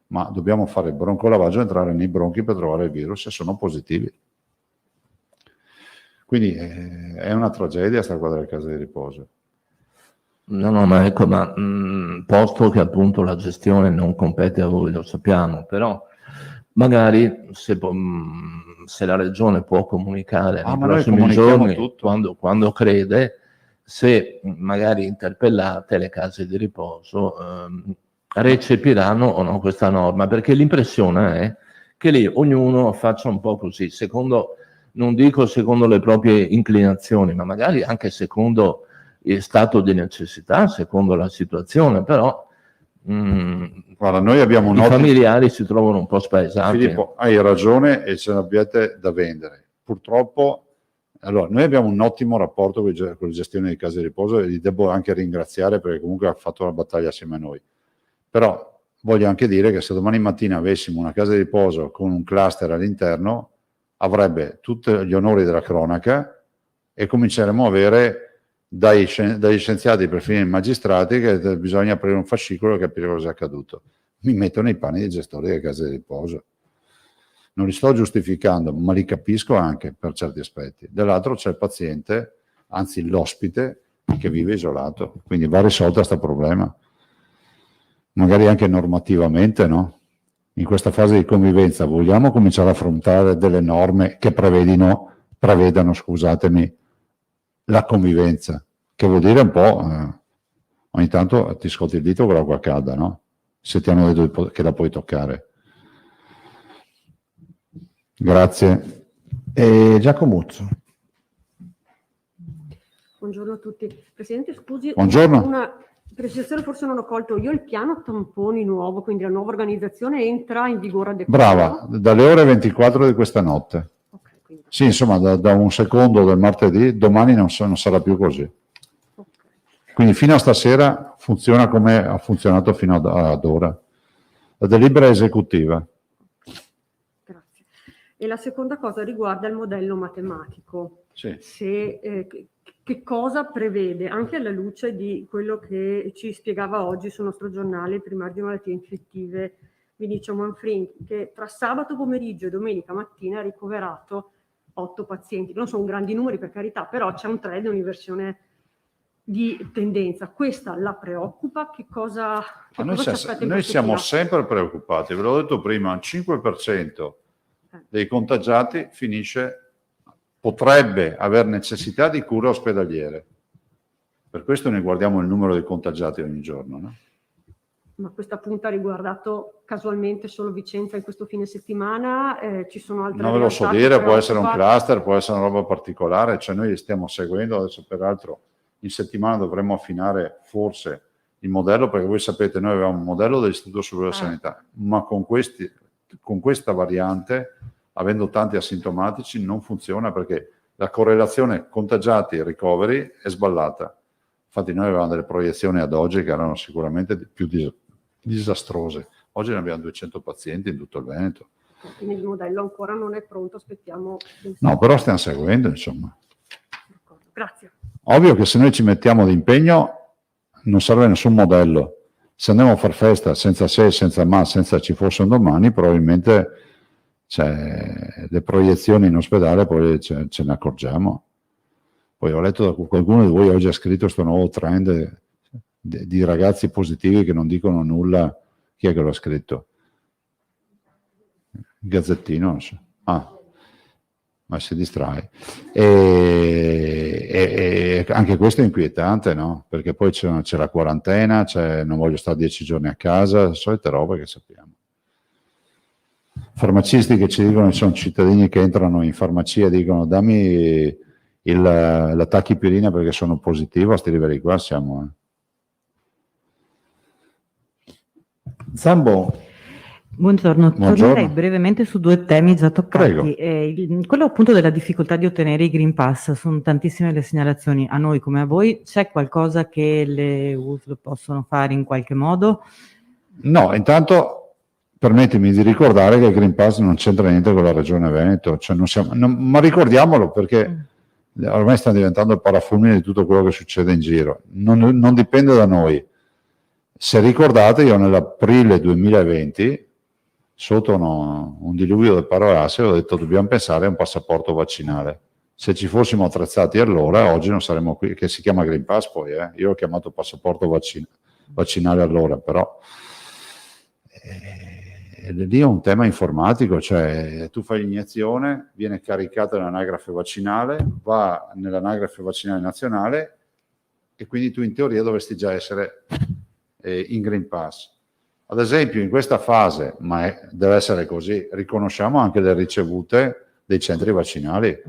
ma dobbiamo fare il broncolavaggio, entrare nei bronchi per trovare il virus e sono positivi. Quindi è una tragedia sta qua delle case di riposo. No, ma ecco, posto che appunto la gestione non compete a voi, lo sappiamo, però magari se la Regione può comunicare nei ma noi prossimi comunichiamo giorni, tutto. quando crede, se magari interpellate le case di riposo, recepiranno o no questa norma, perché l'impressione è che lì ognuno faccia un po' così, non dico secondo le proprie inclinazioni, ma magari anche secondo il stato di necessità, secondo la situazione, però Guarda, noi abbiamo i familiari si trovano un po' spaesati. Filippo, hai ragione e ce l'abbiate da vendere. Purtroppo, allora, noi abbiamo un ottimo rapporto con la gestione dei case di riposo e li devo anche ringraziare perché comunque ha fatto una battaglia assieme a noi. Però voglio anche dire che se domani mattina avessimo una casa di riposo con un cluster all'interno, avrebbe tutti gli onori della cronaca e cominceremo a avere dagli scienziati perfino i magistrati che bisogna aprire un fascicolo e capire cosa è accaduto. Mi metto nei panni dei gestori delle case di riposo. Non li sto giustificando, ma li capisco anche per certi aspetti. Dall'altro c'è il paziente, anzi l'ospite, che vive isolato. Quindi va risolto questo problema. Magari anche normativamente, no? In questa fase di convivenza vogliamo cominciare a affrontare delle norme che prevedano, scusatemi, la convivenza, che vuol dire un po', ogni tanto ti scotti il dito con l'acqua calda, no? Se ti hanno detto che la puoi toccare. Grazie. Giacomuzzo. Buongiorno a tutti. Presidente, scusi, Buongiorno. una precisazione forse non ho colto. Io il piano tamponi nuovo, quindi la nuova organizzazione, entra in vigore a decorso? Brava, dalle ore 24 di questa notte. Okay, quindi... Sì, insomma, da un secondo del martedì, domani non sarà più così. Okay. Quindi fino a stasera funziona come ha funzionato fino ad ora. La delibera è esecutiva. Grazie. E la seconda cosa riguarda il modello matematico. Sì. Che cosa prevede, anche alla luce di quello che ci spiegava oggi sul nostro giornale il primario di malattie infettive Vinicio Manfrin, che tra sabato pomeriggio e domenica mattina ha ricoverato 8 pazienti. Non sono grandi numeri, per carità, però c'è un trend, un'inversione di tendenza. Questa la preoccupa? Noi siamo sempre preoccupati, ve l'ho detto prima, il 5% dei contagiati potrebbe aver necessità di cure ospedaliere. Per questo noi guardiamo il numero dei contagiati ogni giorno, no? Ma questa punta ha riguardato casualmente solo Vicenza in questo fine settimana? Ci sono altre non ve lo so realtà dire, che può essere un preoccupano? cluster, può essere una roba particolare, cioè noi stiamo seguendo, adesso peraltro in settimana dovremmo affinare forse il modello, perché voi sapete noi avevamo un modello dell'Istituto Superiore di Sanità, ma con questa variante, avendo tanti asintomatici, non funziona perché la correlazione contagiati e ricoveri è sballata. Infatti noi avevamo delle proiezioni ad oggi che erano sicuramente più disastrose. Oggi ne abbiamo 200 pazienti in tutto il Veneto. Quindi il modello ancora non è pronto, aspettiamo. No, però stiamo seguendo, insomma. D'accordo. Grazie. Ovvio che se noi ci mettiamo d'impegno non serve nessun modello. Se andiamo a far festa senza se, senza ma, senza ci fosse un domani, probabilmente le proiezioni in ospedale poi ce ne accorgiamo. Poi ho letto da qualcuno di voi oggi ha scritto questo nuovo trend di ragazzi positivi che non dicono nulla. Chi è che lo ha scritto? Il Gazzettino, non so. Ma si distrae. E anche questo è inquietante, no? Perché poi c'è la quarantena, non voglio stare 10 giorni a casa, solite robe che sappiamo. Farmacisti che ci dicono che sono cittadini che entrano in farmacia e dicono dammi la tachipirina perché sono positivo, a sti livelli qua siamo. Zambo. Buongiorno, Buongiorno. tornerei brevemente su 2 temi già toccati. Quello appunto della difficoltà di ottenere i Green Pass, sono tantissime le segnalazioni a noi come a voi. C'è qualcosa che le USL possono fare in qualche modo? No, intanto permettimi di ricordare che il Green Pass non c'entra niente con la Regione Veneto, cioè ma ricordiamolo, perché ormai sta diventando il parafulmine di tutto quello che succede in giro. Non dipende da noi. Se ricordate, io nell'aprile 2020, sotto un diluvio di parolacce, ho detto dobbiamo pensare a un passaporto vaccinale. Se ci fossimo attrezzati allora, oggi non saremmo qui, che si chiama Green Pass poi, io ho chiamato passaporto vaccinale allora, però lì è un tema informatico, cioè tu fai l'iniezione, viene caricata nell'anagrafe vaccinale, va nell'anagrafe vaccinale nazionale e quindi tu in teoria dovresti già essere in Green Pass. Ad esempio in questa fase, ma deve essere così, riconosciamo anche le ricevute dei centri vaccinali.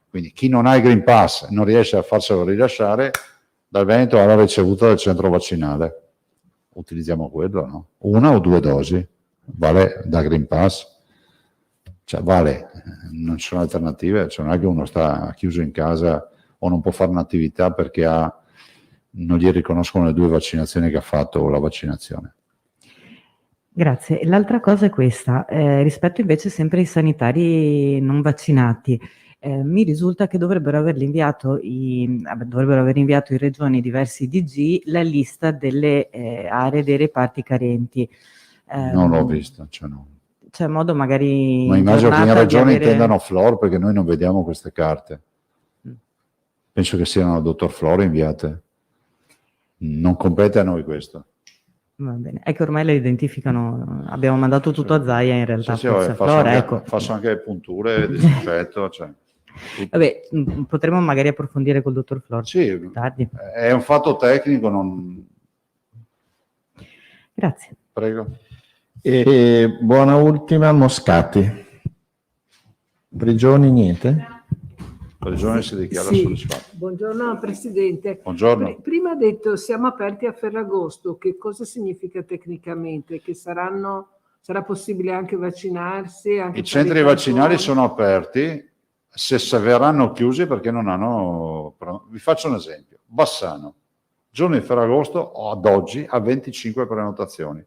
Quindi chi non ha il Green Pass non riesce a farselo rilasciare, dal Veneto ha la ricevuta del centro vaccinale. Utilizziamo quello, no? 1 o 2 dosi, vale da Green Pass. Cioè vale, non ci sono alternative, cioè non è che uno sta chiuso in casa o non può fare un'attività perché non gli riconoscono le 2 vaccinazioni che ha fatto o la vaccinazione. Grazie. L'altra cosa è questa, rispetto invece sempre ai sanitari non vaccinati, mi risulta che dovrebbero aver inviato in regioni diversi DG la lista delle aree dei reparti carenti. Non l'ho vista, cioè no. C'è modo magari Ma immagino che in giornata di regione avere- intendano Flor, perché noi non vediamo queste carte. Penso che siano al dottor Flor inviate. Non compete a noi questo. Va bene, è che ormai le identificano, abbiamo mandato tutto a Zaia in realtà, Sì, forse a faccio Flora, anche, ecco. faccio anche punture, disinfetto, cioè. Vabbè, potremmo magari approfondire col dottor Flor Sì, più tardi. è un fatto tecnico, non... Grazie. Prego. E buona ultima, Moscati. Prigioni, niente? La regione si dichiara Sì, soddisfatta. buongiorno Presidente. Buongiorno. Prima ha detto siamo aperti a Ferragosto, che cosa significa tecnicamente? Che sarà possibile anche vaccinarsi? Anche I fare centri i vaccinali tamponi? sono aperti, se verranno chiusi perché non hanno... Vi faccio un esempio. Bassano, giorno di Ferragosto ad oggi ha 25 prenotazioni.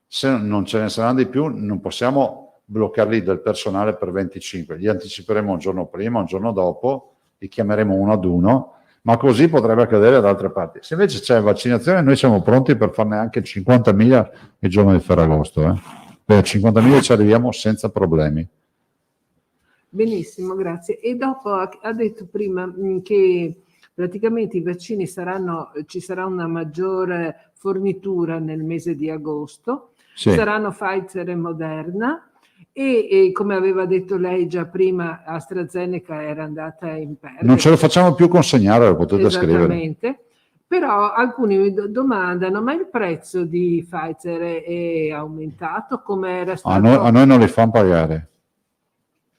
Se non ce ne saranno di più non possiamo bloccarli del personale per 25, li anticiperemo un giorno prima, un giorno dopo, li chiameremo uno ad uno, ma così potrebbe accadere da altre parti. Se invece c'è vaccinazione noi siamo pronti per farne anche 50.000 il giorno di Ferragosto. Per 50.000 ci arriviamo senza problemi. Benissimo, grazie. E dopo ha detto prima che praticamente i vaccini ci sarà una maggiore fornitura nel mese di agosto, Sì. saranno Pfizer e Moderna e come aveva detto lei già prima AstraZeneca era andata in perdita. Non ce lo facciamo più consegnare, lo potete scrivere. Esattamente. Però alcuni mi domandano, ma il prezzo di Pfizer è aumentato? Come era stato? A noi non li fanno pagare.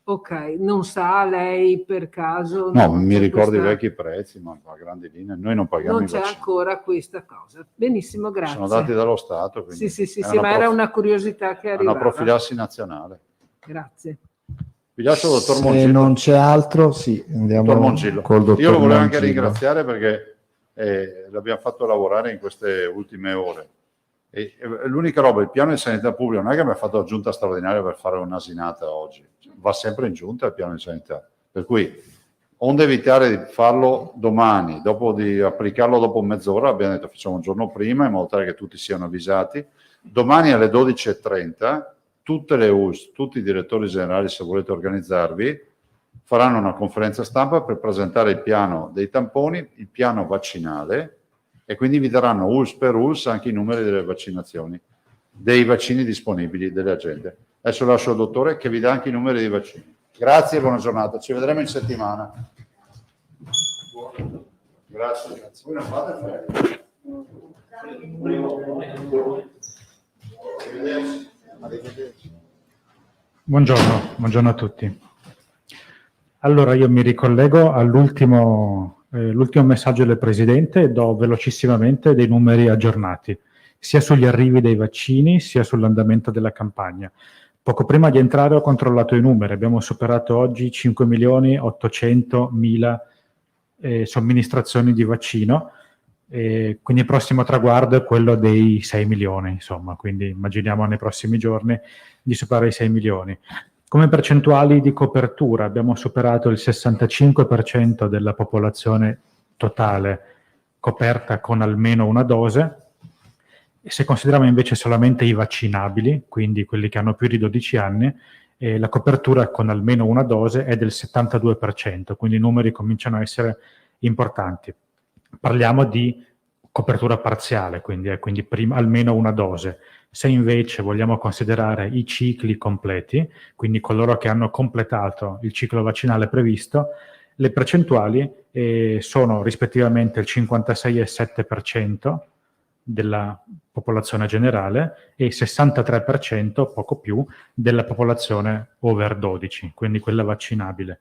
Ok, non sa lei per caso? No, non mi c'è ricordo questa- i vecchi prezzi, ma a grandi linee noi non paghiamo Non i c'è vaccini. ancora questa cosa. Benissimo, grazie. Sono dati dallo Stato. Quindi Sì, è ma era una curiosità che è una arrivava. profilassi nazionale. Grazie. Vi lascio il dottor Se Mongillo. non c'è altro, sì, andiamo Dottor Mongillo. col dottor Io lo volevo anche Mongillo. ringraziare perché l'abbiamo fatto lavorare in queste ultime ore. E l'unica roba, il piano di sanità pubblica non è che mi ha fatto la giunta straordinaria per fare un'asinata oggi, va sempre in giunta il piano di sanità, per cui onde evitare di farlo domani, dopo di applicarlo dopo mezz'ora, abbiamo detto facciamo un giorno prima in modo tale che tutti siano avvisati. Domani alle 12:30 tutte le US, tutti i direttori generali, se volete organizzarvi, faranno una conferenza stampa per presentare il piano dei tamponi, il piano vaccinale, e quindi vi daranno US per US anche i numeri delle vaccinazioni, dei vaccini disponibili, delle agende. Adesso lascio al dottore che vi dà anche i numeri dei vaccini. Grazie e buona giornata, ci vedremo in settimana. Grazie. Voi non fate ferie. Arrivederci. Buongiorno a tutti. Allora io mi ricollego all'ultimo messaggio del Presidente e do velocissimamente dei numeri aggiornati, sia sugli arrivi dei vaccini sia sull'andamento della campagna. Poco prima di entrare ho controllato i numeri, abbiamo superato oggi 5.800.000 somministrazioni di vaccino, Quindi il prossimo traguardo è quello dei 6 milioni, insomma, quindi immaginiamo nei prossimi giorni di superare i 6 milioni. Come percentuali di copertura abbiamo superato il 65% della popolazione totale coperta con almeno una dose. E se consideriamo invece solamente i vaccinabili, quindi quelli che hanno più di 12 anni, la copertura con almeno una dose è del 72%, quindi i numeri cominciano a essere importanti. Parliamo di copertura parziale, quindi prima almeno una dose. Se invece vogliamo considerare i cicli completi, quindi coloro che hanno completato il ciclo vaccinale previsto, le percentuali sono rispettivamente il 56,7% della popolazione generale e il 63%, poco più, della popolazione over 12, quindi quella vaccinabile.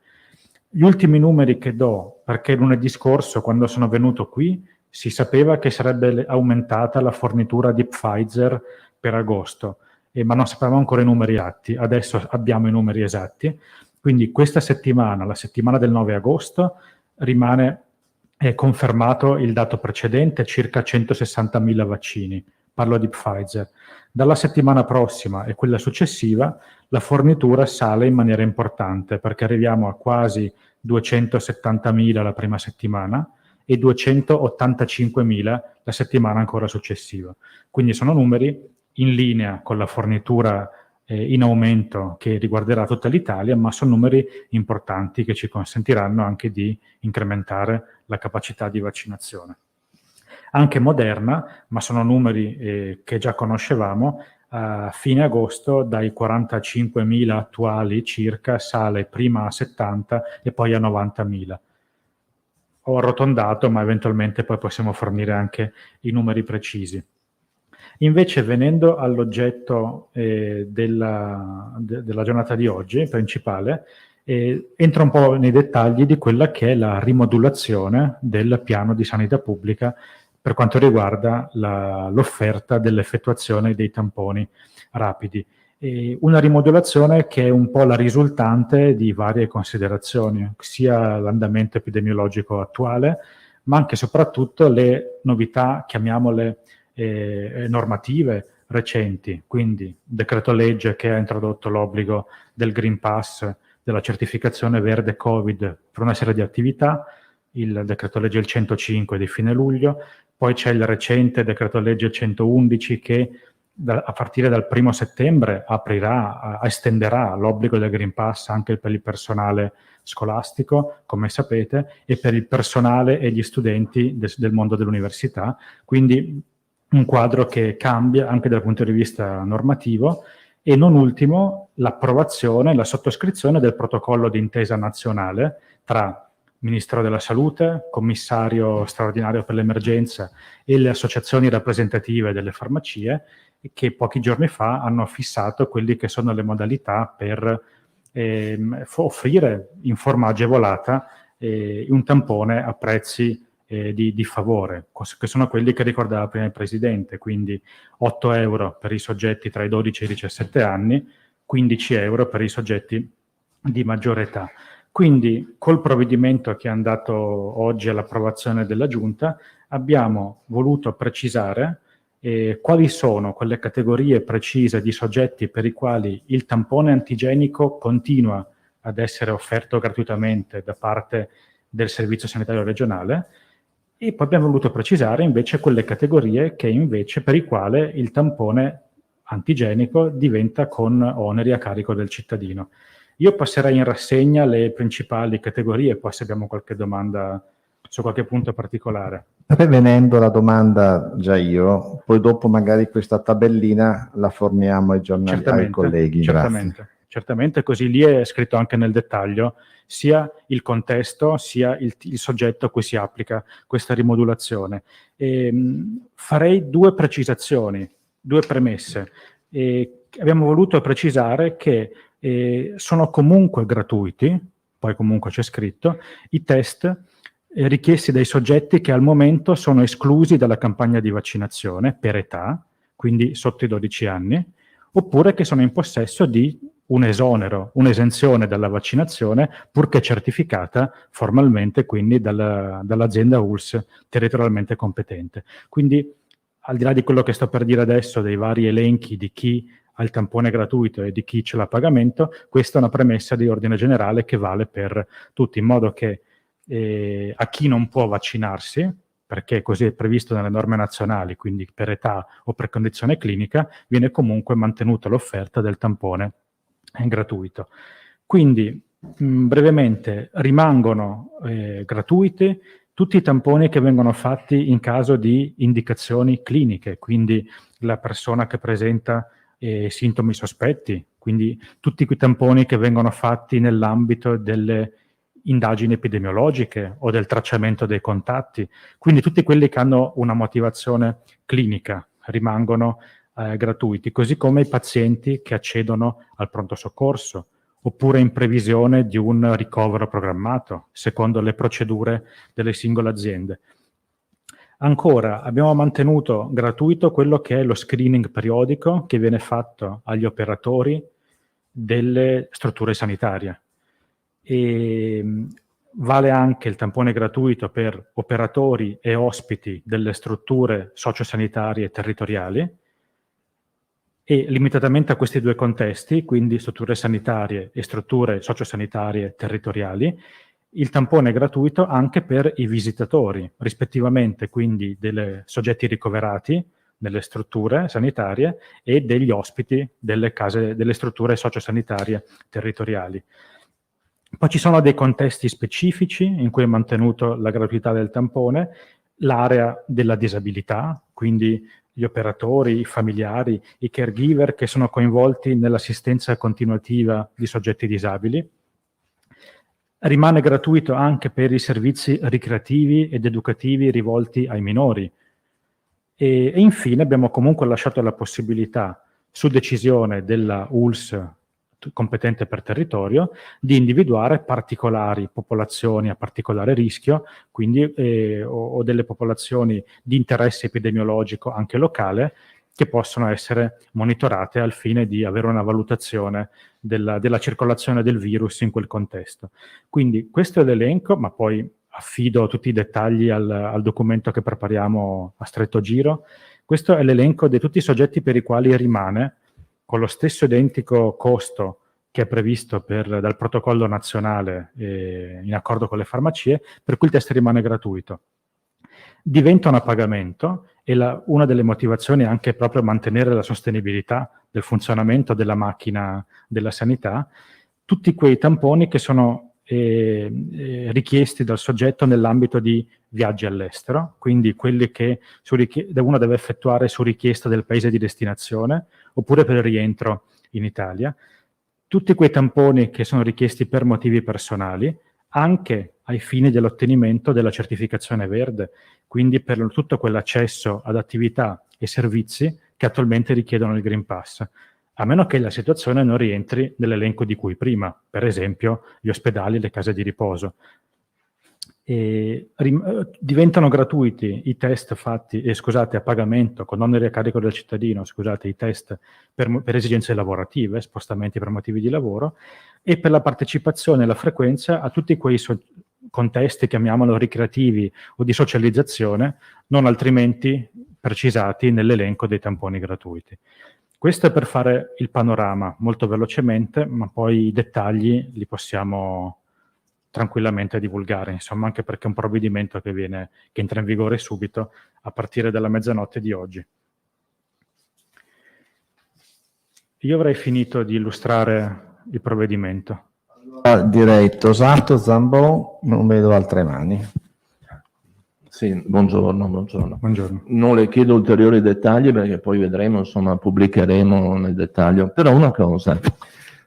Gli ultimi numeri che do, perché lunedì scorso, quando sono venuto qui, si sapeva che sarebbe aumentata la fornitura di Pfizer per agosto, ma non sapevamo ancora i numeri atti. Adesso abbiamo i numeri esatti, quindi questa settimana, la settimana del 9 agosto, è confermato il dato precedente, circa 160.000 vaccini, parlo di Pfizer. Dalla settimana prossima e quella successiva la fornitura sale in maniera importante, perché arriviamo a quasi 270.000 la prima settimana e 285.000 la settimana ancora successiva. Quindi sono numeri in linea con la fornitura in aumento che riguarderà tutta l'Italia, ma sono numeri importanti che ci consentiranno anche di incrementare la capacità di vaccinazione. Anche Moderna, ma sono numeri che già conoscevamo, a fine agosto dai 45.000 attuali circa sale prima a 70 e poi a 90.000. Ho arrotondato, ma eventualmente poi possiamo fornire anche i numeri precisi. Invece, venendo all'oggetto della giornata di oggi, principale, entro un po' nei dettagli di quella che è la rimodulazione del piano di sanità pubblica per quanto riguarda l'offerta dell'effettuazione dei tamponi rapidi. Una rimodulazione che è un po' la risultante di varie considerazioni, sia l'andamento epidemiologico attuale, ma anche e soprattutto le novità, chiamiamole normative recenti, quindi decreto legge che ha introdotto l'obbligo del Green Pass, della certificazione verde Covid per una serie di attività, il decreto legge il 105 di fine luglio, poi c'è il recente decreto legge 111 che a partire dal 1° settembre estenderà l'obbligo del Green Pass anche per il personale scolastico, come sapete, e per il personale e gli studenti del mondo dell'università, quindi un quadro che cambia anche dal punto di vista normativo, e non ultimo l'approvazione, la sottoscrizione del protocollo di intesa nazionale tra Ministero della Salute, Commissario straordinario per l'emergenza e le associazioni rappresentative delle farmacie, che pochi giorni fa hanno fissato quelle che sono le modalità per offrire in forma agevolata un tampone a prezzi di favore, che sono quelli che ricordava prima il Presidente, quindi 8 euro per i soggetti tra i 12 e i 17 anni, 15 euro per i soggetti di maggiore età. Quindi col provvedimento che è andato oggi all'approvazione della Giunta abbiamo voluto precisare quali sono quelle categorie precise di soggetti per i quali il tampone antigenico continua ad essere offerto gratuitamente da parte del Servizio Sanitario Regionale, e poi abbiamo voluto precisare invece quelle categorie che invece per i quali il tampone antigenico diventa con oneri a carico del cittadino. Io passerei in rassegna le principali categorie, poi se abbiamo qualche domanda su qualche punto particolare. Prevenendo la domanda già io, poi dopo magari questa tabellina la forniamo ai ai colleghi. Certamente, così lì è scritto anche nel dettaglio sia il contesto sia il soggetto a cui si applica questa rimodulazione. Farei due precisazioni, due premesse. Abbiamo voluto precisare che sono comunque gratuiti, poi comunque c'è scritto, i test richiesti dai soggetti che al momento sono esclusi dalla campagna di vaccinazione per età, quindi sotto i 12 anni, oppure che sono in possesso di un esonero, un'esenzione dalla vaccinazione, purché certificata formalmente quindi dall'azienda ULSS territorialmente competente. Quindi, al di là di quello che sto per dire adesso, dei vari elenchi di chi ha il tampone gratuito e di chi ce l'ha a pagamento, questa è una premessa di ordine generale che vale per tutti, in modo che a chi non può vaccinarsi, perché così è previsto nelle norme nazionali, quindi per età o per condizione clinica, viene comunque mantenuta l'offerta del tampone gratuito. Quindi, brevemente, rimangono gratuiti tutti i tamponi che vengono fatti in caso di indicazioni cliniche, quindi la persona che presenta sintomi sospetti, quindi tutti quei tamponi che vengono fatti nell'ambito delle indagini epidemiologiche o del tracciamento dei contatti, quindi tutti quelli che hanno una motivazione clinica rimangono gratuiti, così come i pazienti che accedono al pronto soccorso, oppure in previsione di un ricovero programmato, secondo le procedure delle singole aziende. Ancora, abbiamo mantenuto gratuito quello che è lo screening periodico che viene fatto agli operatori delle strutture sanitarie. E vale anche il tampone gratuito per operatori e ospiti delle strutture sociosanitarie territoriali, e limitatamente a questi due contesti, quindi strutture sanitarie e strutture sociosanitarie territoriali, il tampone è gratuito anche per i visitatori, rispettivamente quindi dei soggetti ricoverati nelle strutture sanitarie e degli ospiti delle strutture sociosanitarie territoriali. Poi ci sono dei contesti specifici in cui è mantenuto la gratuità del tampone, l'area della disabilità, quindi gli operatori, i familiari, i caregiver che sono coinvolti nell'assistenza continuativa di soggetti disabili. Rimane gratuito anche per i servizi ricreativi ed educativi rivolti ai minori. E infine abbiamo comunque lasciato la possibilità, su decisione della ULSS competente per territorio, di individuare particolari popolazioni a particolare rischio, quindi o delle popolazioni di interesse epidemiologico anche locale, che possono essere monitorate al fine di avere una valutazione della circolazione del virus in quel contesto. Quindi questo è l'elenco, ma poi affido tutti i dettagli al documento che prepariamo a stretto giro. Questo è l'elenco di tutti i soggetti per i quali rimane, con lo stesso identico costo che è previsto dal protocollo nazionale in accordo con le farmacie, per cui il test rimane gratuito. Diventano a pagamento e una delle motivazioni è anche proprio mantenere la sostenibilità del funzionamento della macchina della sanità, tutti quei tamponi che sono richiesti dal soggetto nell'ambito di viaggi all'estero, quindi quelli che uno deve effettuare su richiesta del paese di destinazione oppure per il rientro in Italia, tutti quei tamponi che sono richiesti per motivi personali, anche ai fini dell'ottenimento della certificazione verde, quindi per tutto quell'accesso ad attività e servizi che attualmente richiedono il Green Pass, a meno che la situazione non rientri nell'elenco di cui prima, per esempio gli ospedali e le case di riposo. Diventano gratuiti i test fatti, a pagamento, con oneri a carico del cittadino, i test per esigenze lavorative, spostamenti per motivi di lavoro, e per la partecipazione e la frequenza a tutti quei contesti, chiamiamolo ricreativi o di socializzazione, non altrimenti precisati nell'elenco dei tamponi gratuiti. Questo è per fare il panorama molto velocemente, ma poi i dettagli li possiamo tranquillamente divulgare, insomma, anche perché è un provvedimento che entra in vigore subito a partire dalla mezzanotte di oggi. Io avrei finito di illustrare il provvedimento. Direi Tosato, Zambon, non vedo altre mani. Sì, buongiorno. Buongiorno. Non le chiedo ulteriori dettagli perché poi vedremo, insomma, pubblicheremo nel dettaglio. Però una cosa,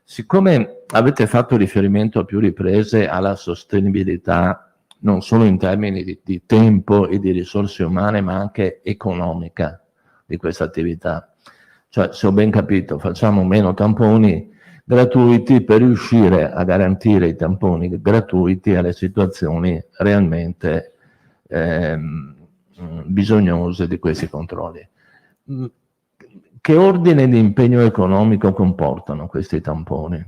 siccome avete fatto riferimento a più riprese alla sostenibilità, non solo in termini di tempo e di risorse umane, ma anche economica di questa attività, cioè, se ho ben capito, facciamo meno tamponi gratuiti per riuscire a garantire i tamponi gratuiti alle situazioni realmente bisognose di questi controlli. che ordine di impegno economico comportano questi tamponi?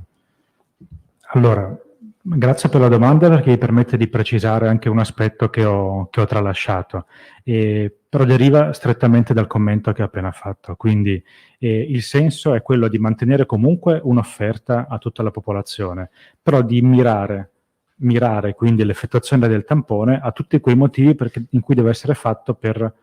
Allora, grazie per la domanda perché mi permette di precisare anche un aspetto che ho tralasciato, però deriva strettamente dal commento che ho appena fatto. Quindi il senso è quello di mantenere comunque un'offerta a tutta la popolazione, però di mirare quindi l'effettuazione del tampone a tutti quei motivi in cui deve essere fatto per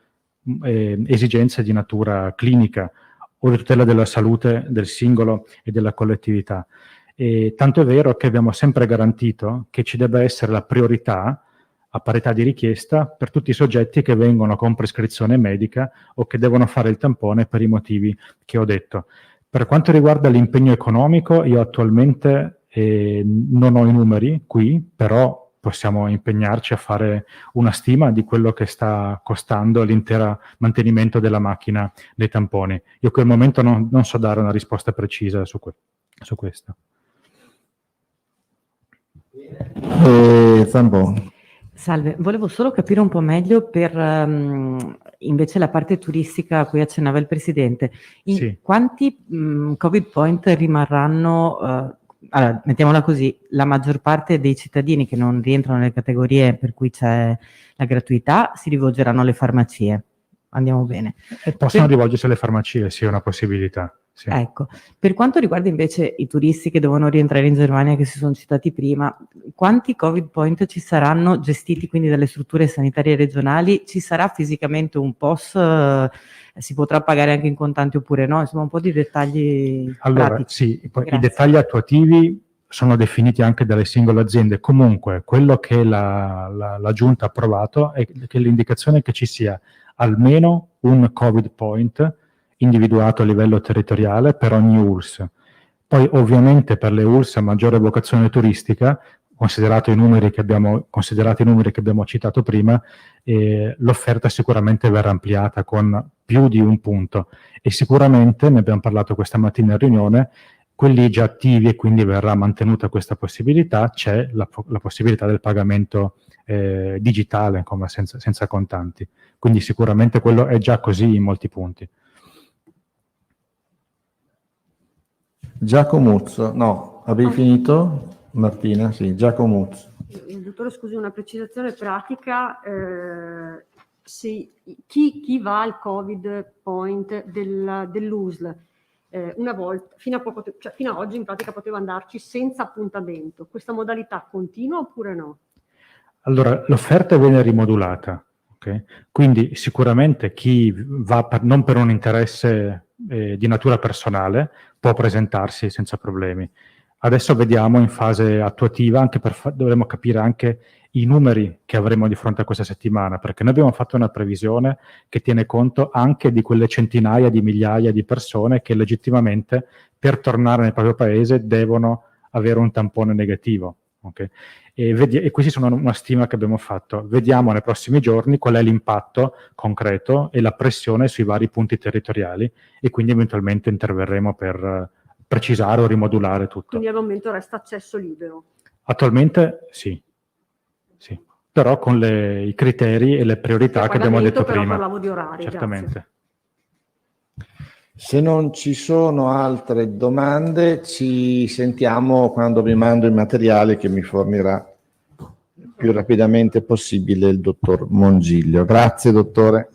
esigenze di natura clinica o di tutela della salute del singolo e della collettività. E tanto è vero che abbiamo sempre garantito che ci debba essere la priorità, a parità di richiesta, per tutti i soggetti che vengono con prescrizione medica o che devono fare il tampone per i motivi che ho detto. Per quanto riguarda l'impegno economico, io attualmente non ho i numeri qui, però possiamo impegnarci a fare una stima di quello che sta costando l'intero mantenimento della macchina dei tamponi. Io qui al momento non so dare una risposta precisa su questo. Zambon. Salve, volevo solo capire un po' meglio per invece la parte turistica a cui accennava il Presidente. Sì. Quanti Covid point rimarranno, allora, mettiamola così, la maggior parte dei cittadini che non rientrano nelle categorie per cui c'è la gratuità si rivolgeranno alle farmacie. Andiamo bene. Possono rivolgersi alle farmacie, sì, è una possibilità. Sì. Ecco, per quanto riguarda invece i turisti che devono rientrare in Germania, che si sono citati prima, quanti Covid point ci saranno gestiti quindi dalle strutture sanitarie regionali? Ci sarà fisicamente un POS? Si potrà pagare anche in contanti oppure no? Insomma, un po' di dettagli pratici. Sì, i dettagli attuativi sono definiti anche dalle singole aziende. Comunque, quello che la Giunta ha approvato è che l'indicazione è che ci sia almeno un Covid point individuato a livello territoriale per ogni ULSS. Poi ovviamente per le ULSS a maggiore vocazione turistica, considerati i numeri che abbiamo citato prima, l'offerta sicuramente verrà ampliata con più di un punto e sicuramente, ne abbiamo parlato questa mattina in riunione, quelli già attivi e quindi verrà mantenuta questa possibilità, c'è la possibilità del pagamento digitale, come senza contanti. Quindi sicuramente quello è già così in molti punti. Giacomuzzo, no, avevi finito? Martina, sì, Giacomuzzo. Dottore, scusi, una precisazione pratica. Chi va al Covid point dell'USL una volta, fino a oggi in pratica poteva andarci senza appuntamento. Questa modalità continua oppure no? Allora, l'offerta viene rimodulata, okay? Quindi sicuramente chi va non per un interesse di natura personale può presentarsi senza problemi. Adesso vediamo in fase attuativa, anche dovremo capire anche i numeri che avremo di fronte a questa settimana, perché noi abbiamo fatto una previsione che tiene conto anche di quelle centinaia di migliaia di persone che legittimamente per tornare nel proprio paese devono avere un tampone negativo. Okay? E questi sono una stima che abbiamo fatto. Vediamo nei prossimi giorni qual è l'impatto concreto e la pressione sui vari punti territoriali e quindi eventualmente interverremo per precisare o rimodulare tutto. Quindi al momento resta accesso libero? Attualmente sì, però con i criteri e le priorità che abbiamo detto prima. Parlavo di orari, certamente. grazie. Se non ci sono altre domande, ci sentiamo quando vi mando il materiale che mi fornirà più rapidamente possibile il dottor Mongiglio. Grazie, dottore.